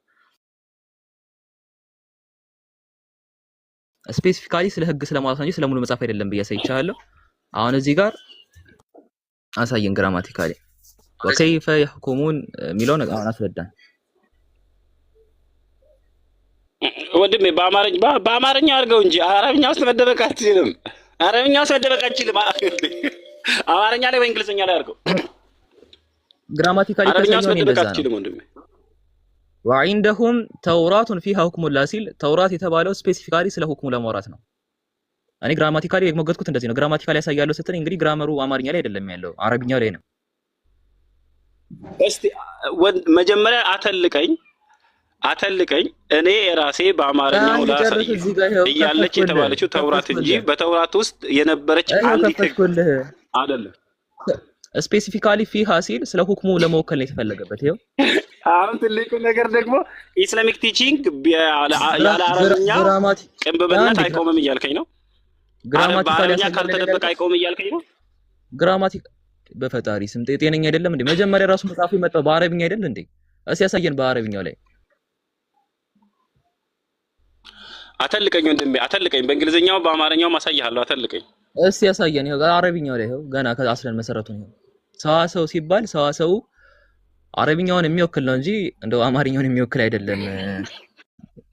ስፔሲፊካሊ ስለ ህግ ስለማለት እንጂ ስለሙሉ መጽሐፍ አይደለም ብዬ አሳይቻለሁ። አሁን እዚህ ጋር አሳየን ግራማቲካሊ ወከይፈ يحكمون የሚለውን አሁን አስረዳን። ወንድሜ በአማርኛ አድርገው እንጂ አረብኛ ውስጥ መደበቅ አትችልም። አማርኛ ላይ ወይ እንግሊዝኛ ላይ አድርገው። ግራማቲካሊ ተሰየው ነው እንደዛ ነው። وعندهم ተውራት فيها حكم الله ሲል ተውራት የተባለው ስፔሲፊካሊ ስለ ሁክሙ ለማውራት ነው። እኔ ግራማቲካሊ የሞገትኩት እንደዚህ ነው። ግራማቲካሊ ያሳያለሁ ስትል እንግዲህ ግራመሩ አማርኛ ላይ አይደለም ያለው አረብኛው ላይ ነው። እስቲ መጀመሪያ አተልቀኝ እኔ ራሴ በአማርኛው ላሳይ እያለች የተባለችው ተውራት እንጂ በተውራት ውስጥ የነበረች አንዲት አይደለም። ስፔሲፊካሊ ፊሃ ሲል ስለ ሁክሙ ለመወከል ነው የተፈለገበት። ይሄው አሁን ትልቁ ነገር ደግሞ ኢስላሚክ ቲቺንግ ያለ አረብኛ ቅንብብነት አይቆምም እያልከኝ ነው? ግራማቲካሊ ካልተደበቀ አይቆምም እያልከኝ ነው? በፈጣሪ ስም ጤነኛ አይደለም እንዴ? መጀመሪያ ራሱ መጽሐፉ የመጣው በአረብኛ አይደል እንዴ? እስኪ ያሳየን በአረብኛው ላይ አተልቀኝ ወንድሜ አተልቀኝ። በእንግሊዝኛው በአማርኛው ማሳያለሁ። አተልቀኝ እስኪ ያሳየን። ይኸው አረብኛው ላይ ይኸው ገና ከአስለን መሰረቱን ይኸው ሰዋሰው ሲባል ሰዋሰው አረብኛውን የሚወክል ነው እንጂ እንደው አማርኛውን የሚወክል አይደለም።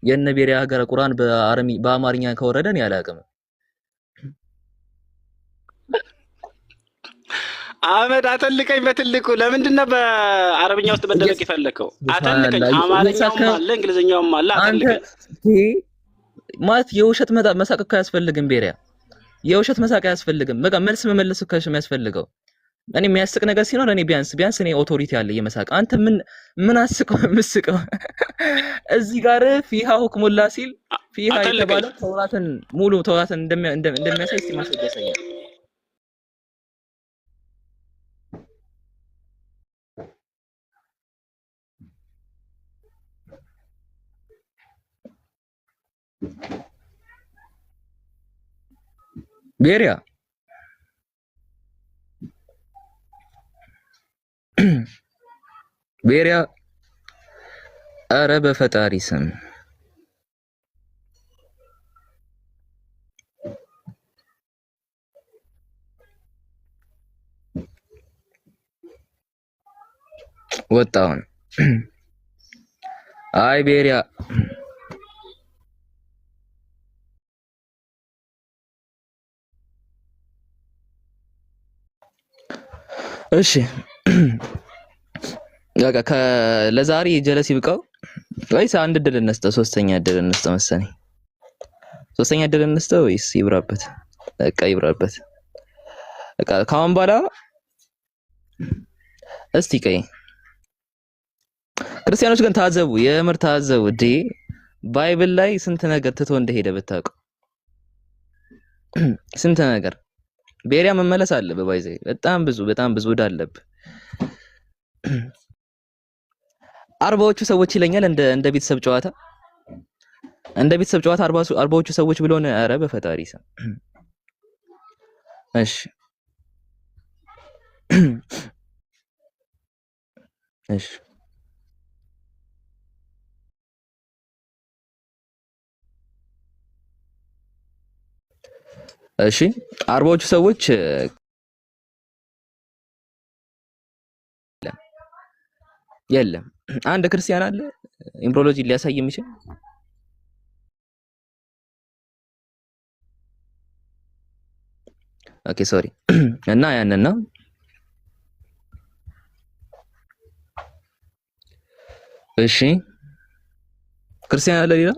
የነ ቤሪያ ሀገረ ቁርአን በአማርኛ ከወረደ እኔ አላውቅም። አህመድ አተልቀኝ በትልቁ። ለምንድን ነው በአረብኛ ውስጥ መደበቅ የፈለከው? አተልቀኝ። አማርኛውም አለ እንግሊዝኛውም አለ። አተልቀኝ ማለት የውሸት መሳቅ እኮ አያስፈልግም። ቤሪያ የውሸት መሳቅ አያስፈልግም። በቃ መልስ መመለስ እኮ ነው የሚያስፈልገው። እኔ የሚያስቅ ነገር ሲኖር እኔ ቢያንስ እኔ ኦቶሪቲ አለ የመሳቅ። አንተ ምን አስቀው ምስቀው? እዚህ ጋር ፊሃ ሁክሙላ ሲል ፊሃ የተባለው ተውራትን ሙሉ ተውራትን እንደሚያሳይ እስቲ ማስረጃ ያሳያል። ቤሪያ ቤሪያ ኧረ በፈጣሪ ስም ወጣውን። አይ ቤሪያ እሺ በቃ ለዛሬ ጀለስ ይብቃው ወይስ አንድ እድል እንስጠው? ሶስተኛ እድል እንስጠው መሰለኝ። ሶስተኛ እድል እንስጠው ወይስ ይብራበት? በቃ ይብራበት። በቃ ካሁን በኋላ እስቲ ቀይ ክርስቲያኖች ግን ታዘቡ፣ የምር ታዘቡ። ባይብል ላይ ስንት ነገር ትቶ እንደሄደ ብታውቁ። ስንት ነገር ቤሪያ መመለስ አለብህ። ባይዘ በጣም ብዙ ዕዳ አለብህ። አርባዎቹ ሰዎች ይለኛል እንደ ቤተሰብ ጨዋታ አርባዎቹ ሰዎች ብሎን። ኧረ በፈጣሪ ስም እሺ እሺ እሺ አርባዎቹ ሰዎች የለም። አንድ ክርስቲያን አለ ኢምብሮሎጂ ሊያሳይ የሚችል? ኦኬ ሶሪ። እና ያንን ነው እሺ። ክርስቲያን አለ ሌላ?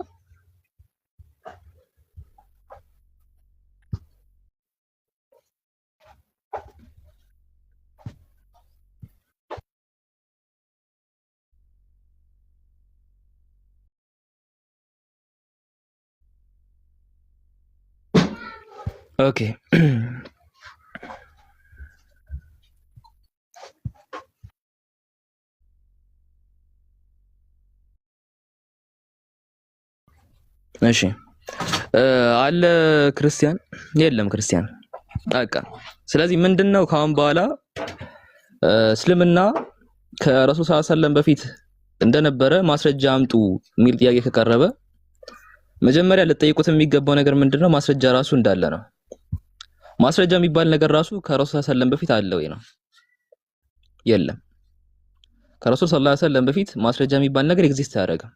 ኦኬ እሺ አለ ክርስቲያን? የለም ክርስቲያን። በቃ ስለዚህ ምንድነው ካሁን በኋላ እስልምና ከረሱል ሰለላሁ ዐለይሂ ወሰለም በፊት እንደነበረ ማስረጃ አምጡ የሚል ጥያቄ ከቀረበ መጀመሪያ ልጠይቁት የሚገባው ነገር ምንድነው? ማስረጃ ራሱ እንዳለ ነው። ማስረጃ የሚባል ነገር ራሱ ከረሱል ሰለላሁ ዐለይሂ ወሰለም በፊት አለ ወይ ነው? የለም። ከረሱል ሰለላሁ ዐለይሂ ወሰለም በፊት ማስረጃ የሚባል ነገር ኤግዚስት አያደርግም።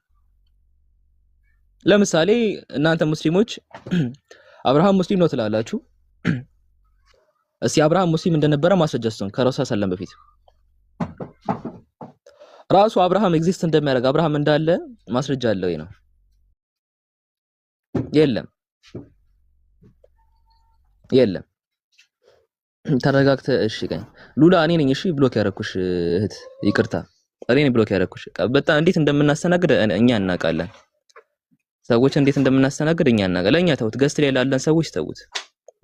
ለምሳሌ እናንተ ሙስሊሞች አብርሃም ሙስሊም ነው ትላላችሁ። እስቲ አብርሃም ሙስሊም እንደነበረ ማስረጃ ስጡን ከረሱል ሰለላሁ ዐለይሂ ወሰለም በፊት። ራሱ አብርሃም ኤግዚስት እንደሚያደርግ አብርሃም እንዳለ ማስረጃ አለ ወይ ነው? የለም የለም። ተረጋግተህ እሺ ቀኝ ሉላ እኔ ነኝ እሺ ብሎክ ያደረኩሽ እህት ይቅርታ እኔ ነኝ ብሎክ ያደረኩሽ። በጣም እንዴት እንደምናስተናግድ እኛ እናውቃለን። ሰዎች እንዴት እንደምናስተናግድ እኛ እናውቃለን። ለኛ ተውት፣ ገስት ላይ ያለን ሰዎች ተውት፣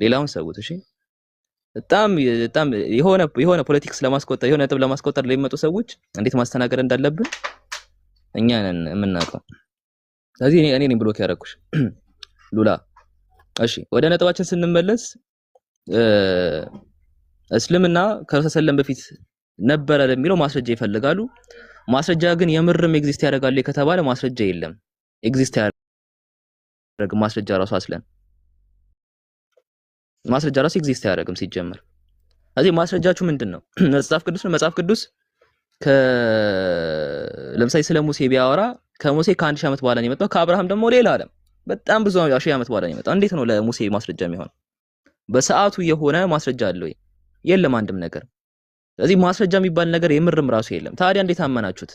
ሌላውን ሰውት እሺ። በጣም የሆነ ፖለቲክስ ለማስቆጠር የሆነ ነጥብ ለማስቆጠር ለሚመጡ ሰዎች እንዴት ማስተናገድ እንዳለብን እኛ ነን የምናውቀው። ስለዚህ እኔ ነኝ ብሎክ ያደረኩሽ ሉላ። እሺ ወደ ነጥባችን ስንመለስ እስልምና ከሰለም በፊት ነበረ ለሚለው ማስረጃ ይፈልጋሉ። ማስረጃ ግን የምርም ኤግዚስት ያደርጋል ከተባለ ማስረጃ የለም። ኤግዚስት ያደርግ ማስረጃ ራሱ አስለን ማስረጃ ራሱ ኤግዚስት ያደርግም ሲጀመር። ስለዚህ ማስረጃችሁ ምንድነው? መጽሐፍ ቅዱስ ነው። መጽሐፍ ቅዱስ ለምሳሌ ስለ ሙሴ ቢያወራ ከሙሴ ከ1000 ዓመት በኋላ ነው የመጣው። ከአብርሃም ደግሞ ሌላ ዓለም በጣም ብዙ ሺህ ዓመት በኋላ ነው የመጣው። እንዴት ነው ለሙሴ ማስረጃ የሚሆን? በሰዓቱ የሆነ ማስረጃ አለ ወይ? የለም አንድም ነገር። ስለዚህ ማስረጃ የሚባል ነገር የምርም ራሱ የለም። ታዲያ እንዴት አመናችሁት?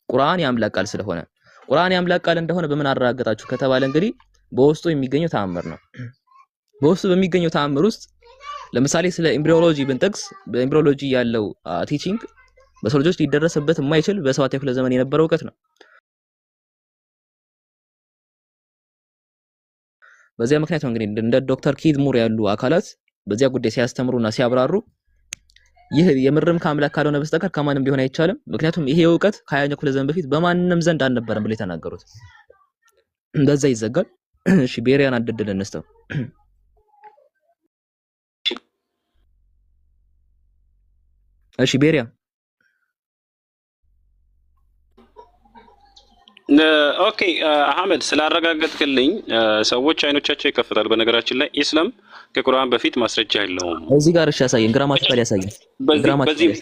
ቁርአን የአምላክ ቃል ስለሆነ። ቁርአን የአምላክ ቃል እንደሆነ በምን አረጋገጣችሁ ከተባለ እንግዲህ በውስጡ የሚገኘው ተአምር ነው። በውስጡ በሚገኘው ተአምር ውስጥ ለምሳሌ ስለ ኤምብሪዮሎጂ ብንጠቅስ በኤምብሪዮሎጂ ያለው ቲቺንግ በሰው ልጆች ሊደረስበት የማይችል በ7ኛው ክፍለ ዘመን የነበረ እውቀት ነው። በዚያ ምክንያት ነው እንግዲህ እንደ ዶክተር ኪድ ሙር ያሉ አካላት በዚያ ጉዳይ ሲያስተምሩና ሲያብራሩ ይህ የምርም ከአምላክ ካልሆነ በስተቀር ከማንም ሊሆን አይቻልም። ምክንያቱም ይሄ እውቀት ከ20ኛው ክፍለ ዘመን በፊት በማንንም ዘንድ አልነበረም ብለው የተናገሩት። እንደዛ ይዘጋል። እሺ ቤሪያን አድድል እንስተው። እሺ ቤሪያ ኦኬ አህመድ ስላረጋገጥክልኝ ሰዎች አይኖቻቸው ይከፍታል። በነገራችን ላይ ኢስላም ከቁርአን በፊት ማስረጃ የለውም። እዚህ ጋር እሺ ያሳየን፣ ግራማቲካሊ ያሳየን።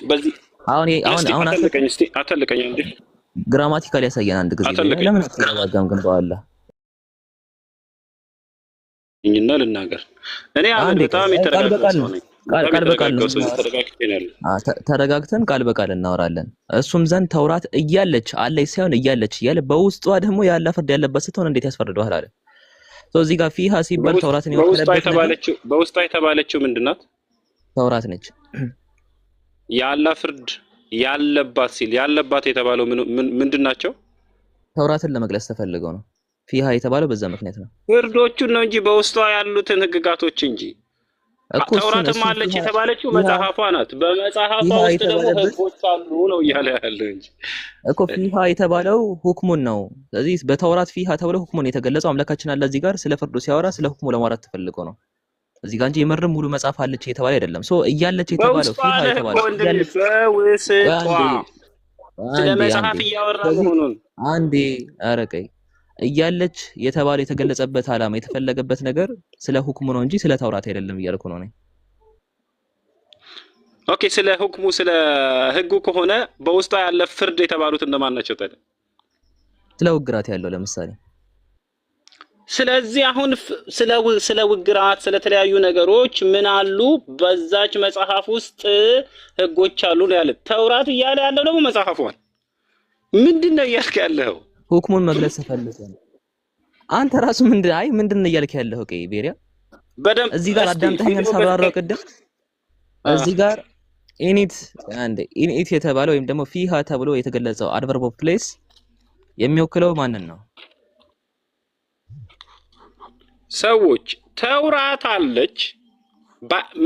በዚህ አሁን አተልቀኝ እንዴ ግራማቲካሊ ያሳየን አንድ ጊዜ። ለምን አትረጋጋም ግን በኋላ እና ልናገር እኔ አሁን በጣም የተረጋጋ ሰው ነኝ። ቃል በቃል ነው ተረጋግተን ቃል በቃል እናወራለን። እሱም ዘንድ ተውራት እያለች አለች ሳይሆን እያለች እያለ በውስጧ ደግሞ ያለ ፍርድ ያለበት ስትሆን እንዴት ያስፈርደዋል አለ። እዚህ ጋር ፊሃ ሲባል ተውራትን ይወክለበት በውስጧ የተባለችው ምንድናት? ተውራት ነች። ያለ ፍርድ ያለባት ሲል ያለባት የተባለው ምንድናቸው? ተውራትን ለመግለጽ ተፈልገው ነው ፊሃ የተባለው በዛ ምክንያት ነው። ፍርዶቹን ነው እንጂ በውስጧ ያሉትን ህግጋቶች እንጂ ተውራትም አለች የተባለችው መጽሐፏ ናት። በመጽሐፏ ውስጥ ደግሞ ህጎች አሉ ነው እያለ ያለው እንጂ እኮ ፊሃ የተባለው ሁክሙን ነው። ስለዚህ በተውራት ፊሃ ተብሎ ሁክሙን የተገለጸው አምላካችን አለ። እዚህ ጋር ስለ ፍርዱ ሲያወራ ስለ ሁክሙ ለማውራት ተፈልጎ ነው እዚህ ጋር እንጂ የመረም ሙሉ መጽሐፍ አለች የተባለ አይደለም። እያለች የተባለው ፊሃ የተባለው በውስጧ ስለ መጽሐፍ እያወራ መሆኑን አንዴ አረቀይ እያለች የተባለ የተገለጸበት ዓላማ የተፈለገበት ነገር ስለ ሁክሙ ነው እንጂ ስለ ተውራት አይደለም እያልኩ ነው ነኝ። ኦኬ ስለ ሁክሙ ስለ ህጉ ከሆነ በውስጧ ያለ ፍርድ የተባሉት እንደማን ናቸው ታዲያ? ስለ ውግራት ያለው ለምሳሌ። ስለዚህ አሁን ስለ ውግራት ስለተለያዩ ነገሮች ምን አሉ በዛች መጽሐፍ ውስጥ ህጎች አሉ ነው ያለ። ተውራት እያለ ያለው ደግሞ መጽሐፏን ምንድነው እያልክ ያለው? ሁክሙን መግለጽ ፈልገህ ነው አንተ ራሱ ምንድን ነው እያልክ ያለው? ኦኬ ቤሪያ በደም እዚህ ጋር አዳምጠኛል ሳብራራው ቅድም እዚህ ጋር ኢኒት የተባለው ወይም ደግሞ ፊሃ ተብሎ የተገለጸው አድቨርብ ኦፍ ፕሌስ የሚወክለው ማንን ነው? ሰዎች ተውራት አለች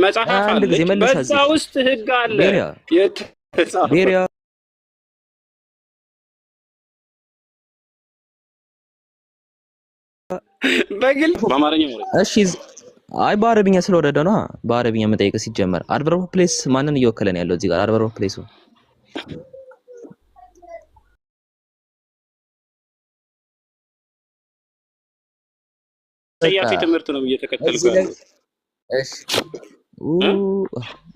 መጽሐፍ አለች በዛ ውስጥ ህግ አለ ቤሪያ በግል በአማርኛ ማለት እሺ አይ በአረብኛ ስለወረደ ነው። በአረብኛ መጠየቅ ሲጀመር አድቨርብ ፕሌስ ማንን እየወከለ ነው ያለው? እዚህ ጋር አድቨርብ ፕሌሱ ሰያፊ ትምህርት ነው እየተከተልኩ ያለው። እሺ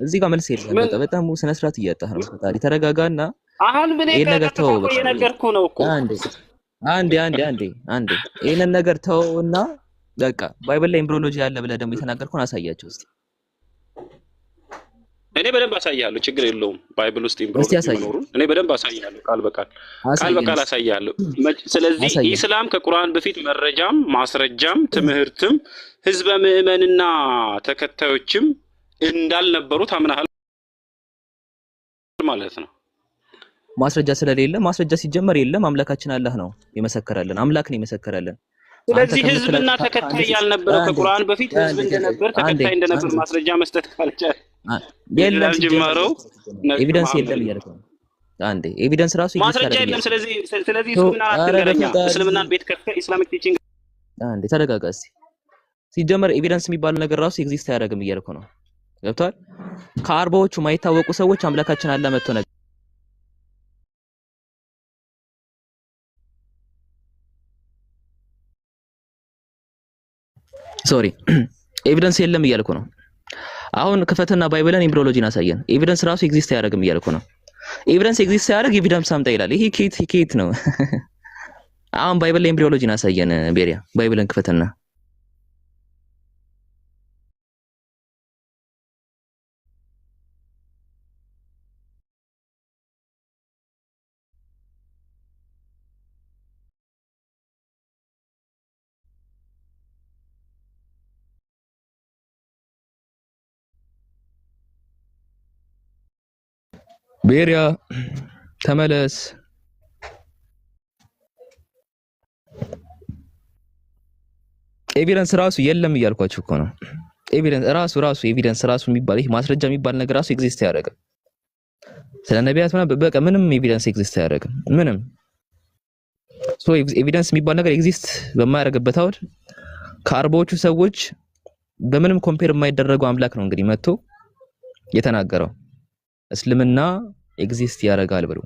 እዚህ ጋር መልስ የለም። በጣም ስነ ስርዓት እያጣህ ነው። ፈጣሪ ተረጋጋና አሁን ምን የነገርተው የነገርኩህ ነው እኮ አንዴ ይሄንን ነገር ተውና በቃ ባይብል ላይ ኤምብሪዮሎጂ ያለ ብለህ ደግሞ የተናገርከውን አሳያቸው እስቲ። እኔ በደንብ አሳያለሁ፣ ችግር የለውም። ባይብል ውስጥ ኤምብሪዮሎጂ መኖሩን እኔ በደንብ አሳያለሁ፣ ቃል በቃል አሳያለሁ። ስለዚህ ኢስላም ከቁርአን በፊት መረጃም ማስረጃም ትምህርትም ህዝበ ምዕመንና ተከታዮችም እንዳልነበሩት አምናሃል ማለት ነው። ማስረጃ ስለሌለ ማስረጃ ሲጀመር የለም። አምላካችን አላህ ነው የመሰከረልን፣ አምላክ ነው የመሰከረልን። ስለዚህ ህዝብና ተከታይ ያልነበረው ከቁርአን በፊት ህዝብ እንደነበር ተከታይ እንደነበር ማስረጃ መስጠት ካልቻለ የለም ጅማረው ኤቪደንስ የለም እያልኩ ነው። አንዴ ኤቪደንስ ራሱ ማስረጃ የለም። ስለዚህ ህዝብና አትገናኛ እስልምናን ቤት ከፍተህ ኢስላሚክ ቲቺንግ አንዴ ተረጋጋ እስቲ። ሲጀመር ኤቪደንስ የሚባለው ነገር ራሱ ኤግዚስት አያደርግም እያልኩ ነው። ገብቷል። ከአርባዎቹ የማይታወቁ ሰዎች አምላካችን አላህ መጥቶ ነገር ሶሪ ኤቪደንስ የለም እያልኩ ነው። አሁን ክፈትና ባይብልን ኤምብሪዮሎጂን አሳየን። ኤቪደንስ ራሱ ኤግዚስት አያደርግም እያልኩ ነው። ኤቪደንስ ኤግዚስት አያደርግ ኤቪደንስ አምጣ ይላል። ይሄ ኬት ነው? አሁን ባይብል ላይ ኤምብሪዮሎጂን አሳየን። ቤሪያ ባይብልን ክፈትና ቤሪያ ተመለስ። ኤቪደንስ ራሱ የለም እያልኳችሁ እኮ ነው። ኤቪደንስ ራሱ ኤቪደንስ ራሱ የሚባል ይሄ ማስረጃ የሚባል ነገር ራሱ ኤግዚስት አያደርግም። ስለ ነቢያት ምናምን በቃ ምንም ኤቪደንስ ኤግዚስት አያደርግም። ምንም ኤቪደንስ የሚባል ነገር ኤግዚስት በማያደርግበት አውድ ከአርባዎቹ ሰዎች በምንም ኮምፔር የማይደረገው አምላክ ነው እንግዲህ መጥቶ የተናገረው። እስልምና ኤግዚስት ያደርጋል ብሎ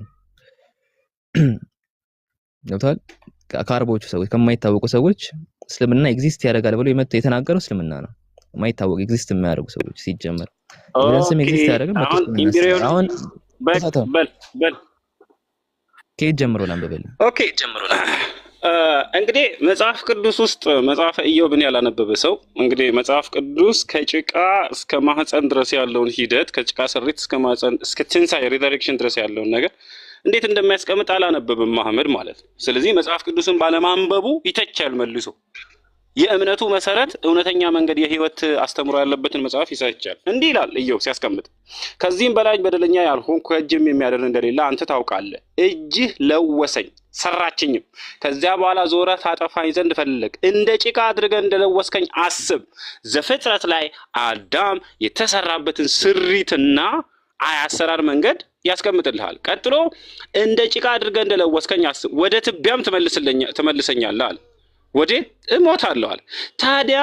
ገብቷል። ከአርባዎቹ ሰዎች ከማይታወቁ ሰዎች እስልምና ኤግዚስት ያደርጋል ብሎ የተናገረው እስልምና ነው። የማይታወቅ ኤግዚስት የማያደርጉ ሰዎች ሲጀመር ኤቪደንስም ኤግዚስት ያደርጋል። አሁን በል ከየት ጀምሮ ላንብበል? እንግዲህ መጽሐፍ ቅዱስ ውስጥ መጽሐፈ ኢዮብን ያላነበበ ሰው እንግዲህ መጽሐፍ ቅዱስ ከጭቃ እስከ ማህፀን ድረስ ያለውን ሂደት ከጭቃ ስሪት እስከ ማህፀን እስከ ትንሣኤ ሪዘሬክሽን ድረስ ያለውን ነገር እንዴት እንደሚያስቀምጥ አላነበበም መሐመድ ማለት ነው። ስለዚህ መጽሐፍ ቅዱስን ባለማንበቡ ይተቻል መልሶ። የእምነቱ መሰረት እውነተኛ መንገድ የህይወት አስተምሮ ያለበትን መጽሐፍ ይሰቻል። እንዲህ ይላል ኢዮብ ሲያስቀምጥ፣ ከዚህም በላይ በደለኛ ያልሆንኩ ከእጅም የሚያድን እንደሌለ አንተ ታውቃለህ። እጅህ ለወሰኝ ሰራችኝም፣ ከዚያ በኋላ ዞረህ ታጠፋኝ ዘንድ ፈለግ። እንደ ጭቃ አድርገህ እንደለወስከኝ አስብ። ዘፍጥረት ላይ አዳም የተሰራበትን ስሪትና አሰራር መንገድ ያስቀምጥልሃል። ቀጥሎ እንደ ጭቃ አድርገህ እንደለወስከኝ አስብ፣ ወደ ትቢያም ትመልሰኛለህ አለ። ወዴት? እሞታለሁ አለ። ታዲያ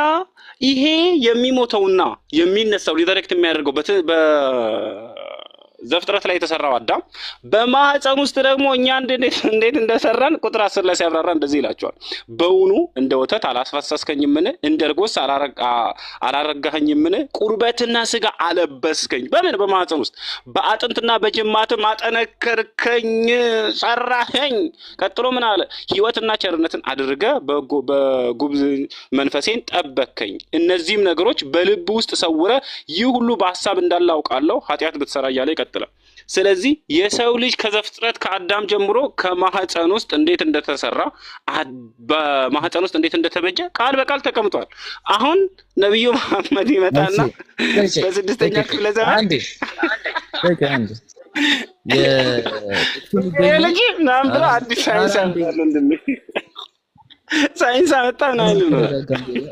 ይሄ የሚሞተውና የሚነሳው ሪዘሬክት የሚያደርገው ዘፍጥረት ላይ የተሰራው አዳም በማህፀን ውስጥ ደግሞ እኛ እንዴት እንደሰራን ቁጥር 10 ላይ ሲያብራራ እንደዚህ ይላቸዋል። በውኑ እንደ ወተት አላስፈሰስከኝምን? እንደ እርጎስ አላረጋኸኝምን? ቁርበትና ስጋ አለበስከኝ። በምን? በማህፀን ውስጥ በአጥንትና በጅማትም አጠነከርከኝ፣ ሰራኸኝ። ቀጥሎ ምን አለ? ሕይወትና ቸርነትን አድርገ በጉብዝ መንፈሴን ጠበከኝ። እነዚህም ነገሮች በልብ ውስጥ ሰውረ ይህ ሁሉ በሀሳብ እንዳለ አውቃለሁ። ኃጢአት ብትሰራ እያለ ይቀጥላል። ስለዚህ የሰው ልጅ ከዘፍጥረት ከአዳም ጀምሮ ከማህፀን ውስጥ እንዴት እንደተሰራ በማህፀን ውስጥ እንዴት እንደተበጀ ቃል በቃል ተቀምጧል። አሁን ነብዩ መሐመድ ይመጣና በስድስተኛ ክፍለ ዘመን የልጅ ምናምን ብሎ አዲስ ሳይንስ ያመጣል። ወንድሜ ሳይንስ አመጣ ምናምን ነው።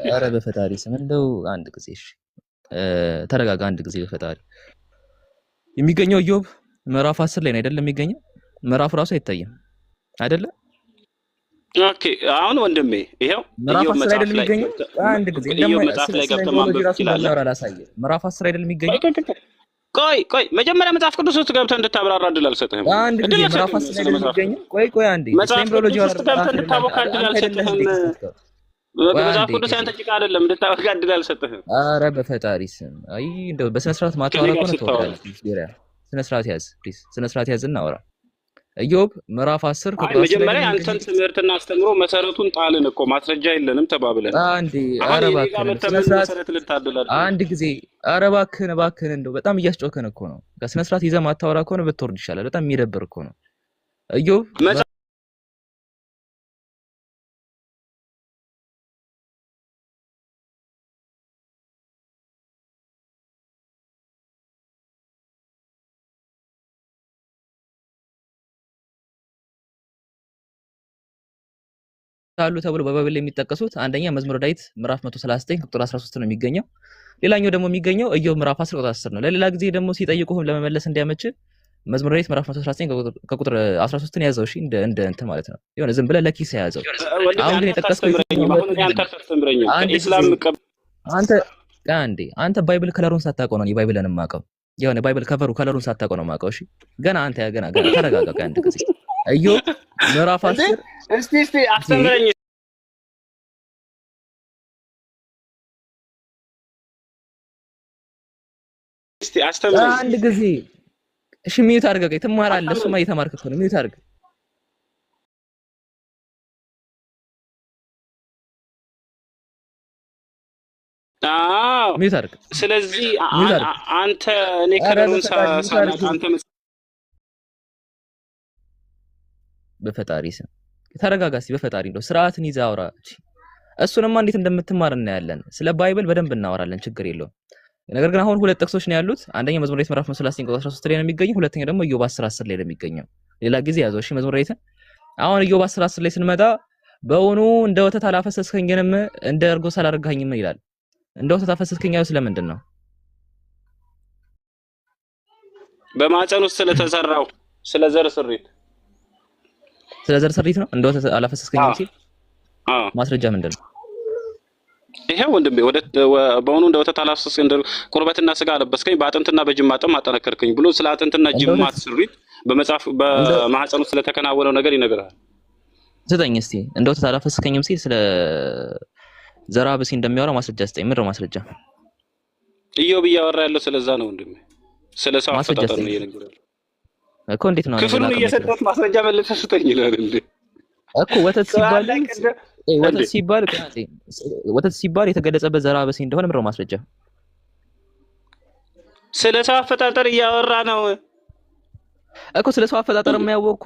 ኧረ በፈጣሪ ስም እንደው አንድ ጊዜ ተረጋጋ። አንድ ጊዜ በፈጣሪ የሚገኘው ኢዮብ ምዕራፍ 10 ላይ ነው አይደለም? የሚገኘው ምዕራፍ ራሱ አይታየም አይደለ? ኦኬ አሁን ወንድሜ ይሄው ምዕራፍ 10 አይደለም የሚገኘው። አንድ ጊዜ ኢዮብ መጽሐፍ ላይ ገብተህ ማንበብ ትችላለህ። ምዕራፍ 10 አይደለም የሚገኘው። ቆይ መጀመሪያ መጽሐፍ ቅዱስ ውስጥ ገብተህ እንድታብራራ እድል አልሰጥህም። አንድ ጊዜ ምዕራፍ 10 አይደለም የሚገኘው። ቆይ አንዴ መጽሐፍ ቅዱስ ውስጥ ገብተህ እንድታቦካ እድል አልሰጥህም። መጽሐፍ ቅዱስ ያንተ ጭቃ አይደለም፣ እንድታቦካ እድል አልሰጥህም። ኧረ በፈጣሪ ስም አይ እንደው በስነ ስርዓት ማታወራ እኮ ነው ተወዳለህ። ስነ ስርዓት ያዝ ፕሊዝ፣ ስነ ስርዓት ያዝ እና አውራ። ኢዮብ ምዕራፍ 10 ቁጥር 10 መጀመሪያ አንተን ትምህርትና አስተምሮ መሰረቱን ጣልን እኮ ማስረጃ የለንም ተባብለን። አንዴ ኧረ እባክህን አንድ ጊዜ ኧረ እባክህን እንደው በጣም እያስጮከን እኮ ነው። ከስነ ስርዓት ይዘህ ማታወራ ከሆነ ብትወርድ ይሻላል። በጣም የሚደብር እኮ ነው ኢዮብ። አሉ ተብሎ በባይብል ላይ የሚጠቀሱት አንደኛ መዝሙረ ዳዊት ምዕራፍ 139 ቁጥር 13 ነው የሚገኘው። ሌላኛው ደግሞ የሚገኘው ኢዮብ ምዕራፍ 10 ቁጥር 10 ነው። ለሌላ ጊዜ ደግሞ ሲጠይቁህም ለመመለስ እንዲያመች መዝሙረ ዳዊት ምዕራፍ 119 ከቁጥር 13ን ያዘው። እሺ እንደ እንትን ማለት ነው። የሆነ ዝም ብለህ ለኪስ ያዘው። አሁን ግን የጠቀስከው አንዴ አንተ ባይብል ከለሩን ሳታውቀው ነው ባይብልን የማውቀው። የሆነ ባይብል ከለሩን ሳታውቀው ነው የማውቀው። እሺ ገና አንተ ገና ተረጋጋ። አንድ ጊዜ ኢዮብ ምዕራፍ 10 እስቲ አስተምረኝ እስቲ አስተምረኝ አንድ ጊዜ። እሺ ሚዩት አድርገህ ትማራለህ። እሱማ እየተማርክ እኮ ነው። ሚዩት አድርገህ ሚዩት አድርገህ። ስለዚህ አንተ እኔ ከለሩን ሳላውቅ አንተ በፈጣሪ ስም ተረጋጋ እስኪ። በፈጣሪ እንደው ስርዓትን ይዘህ አውራ። እሱንማ እንዴት እንደምትማር እናያለን። ስለ ባይብል በደንብ እናወራለን፣ ችግር የለውም። ነገር ግን አሁን ሁለት ጥቅሶች ነው ያሉት። አንደኛ መዝሙረ ዳዊት ምዕራፍ 39 ቁጥር 13 ላይ ነው የሚገኘው። ሁለተኛ ደግሞ ኢዮብ 10:10 ላይ ነው የሚገኘው። ሌላ ጊዜ ያዘው። እሺ መዝሙረ ዳዊት አሁን ኢዮብ 10:10 ላይ ስንመጣ በእውኑ እንደ ወተት አላፈሰስከኝም እንደ እርጎ ሳላረጋኸኝም ይላል። እንደ ወተት አፈሰስከኝ ያለው ስለምንድን ነው? በማህፀን ውስጥ ስለተሰራው ስለ ዘር ስሪት ነው። እንደ ወተት አላፈሰስከኝም ሲል ማስረጃ ምንድን ነው? ይሄ ወንድሜ በእውኑ እንደ ወተት አላፈሰስከኝ ቁርበትና ስጋ አለበስከኝ በአጥንትና በጅማትም አጠነከርከኝ ብሎ ስለ አጥንትና ጅማት ስሪት በመጽሐፍ በማህፀን ውስጥ ስለተከናወነው ነገር ይነግራል። ስጠኝ እስቲ። እንደ ወተት አላፈሰስከኝም ሲል ስለ ዘራ ብሲ እንደሚያወራ ማስረጃ ስጠኝ። ምንድን ነው ማስረጃ? ኢዮብ እያወራ ያለው ስለዛ ነው ወንድሜ፣ ስለ ሰው አፈጣጠር ነው እየነገረው እኮ። እንዴት ነው ክፍሉን እየሰጠሁት ማስረጃ መልሰህ ስጠኝ ይላል እንዴ እኮ። ወተት ሲባል የተገለጸበት ዘራ ብሲ እንደሆነ ምንድን ነው ማስረጃ? ስለ ሰው አፈጣጠር እያወራ ነው እኮ። ስለ ሰው አፈጣጠር የሚያወቅኩ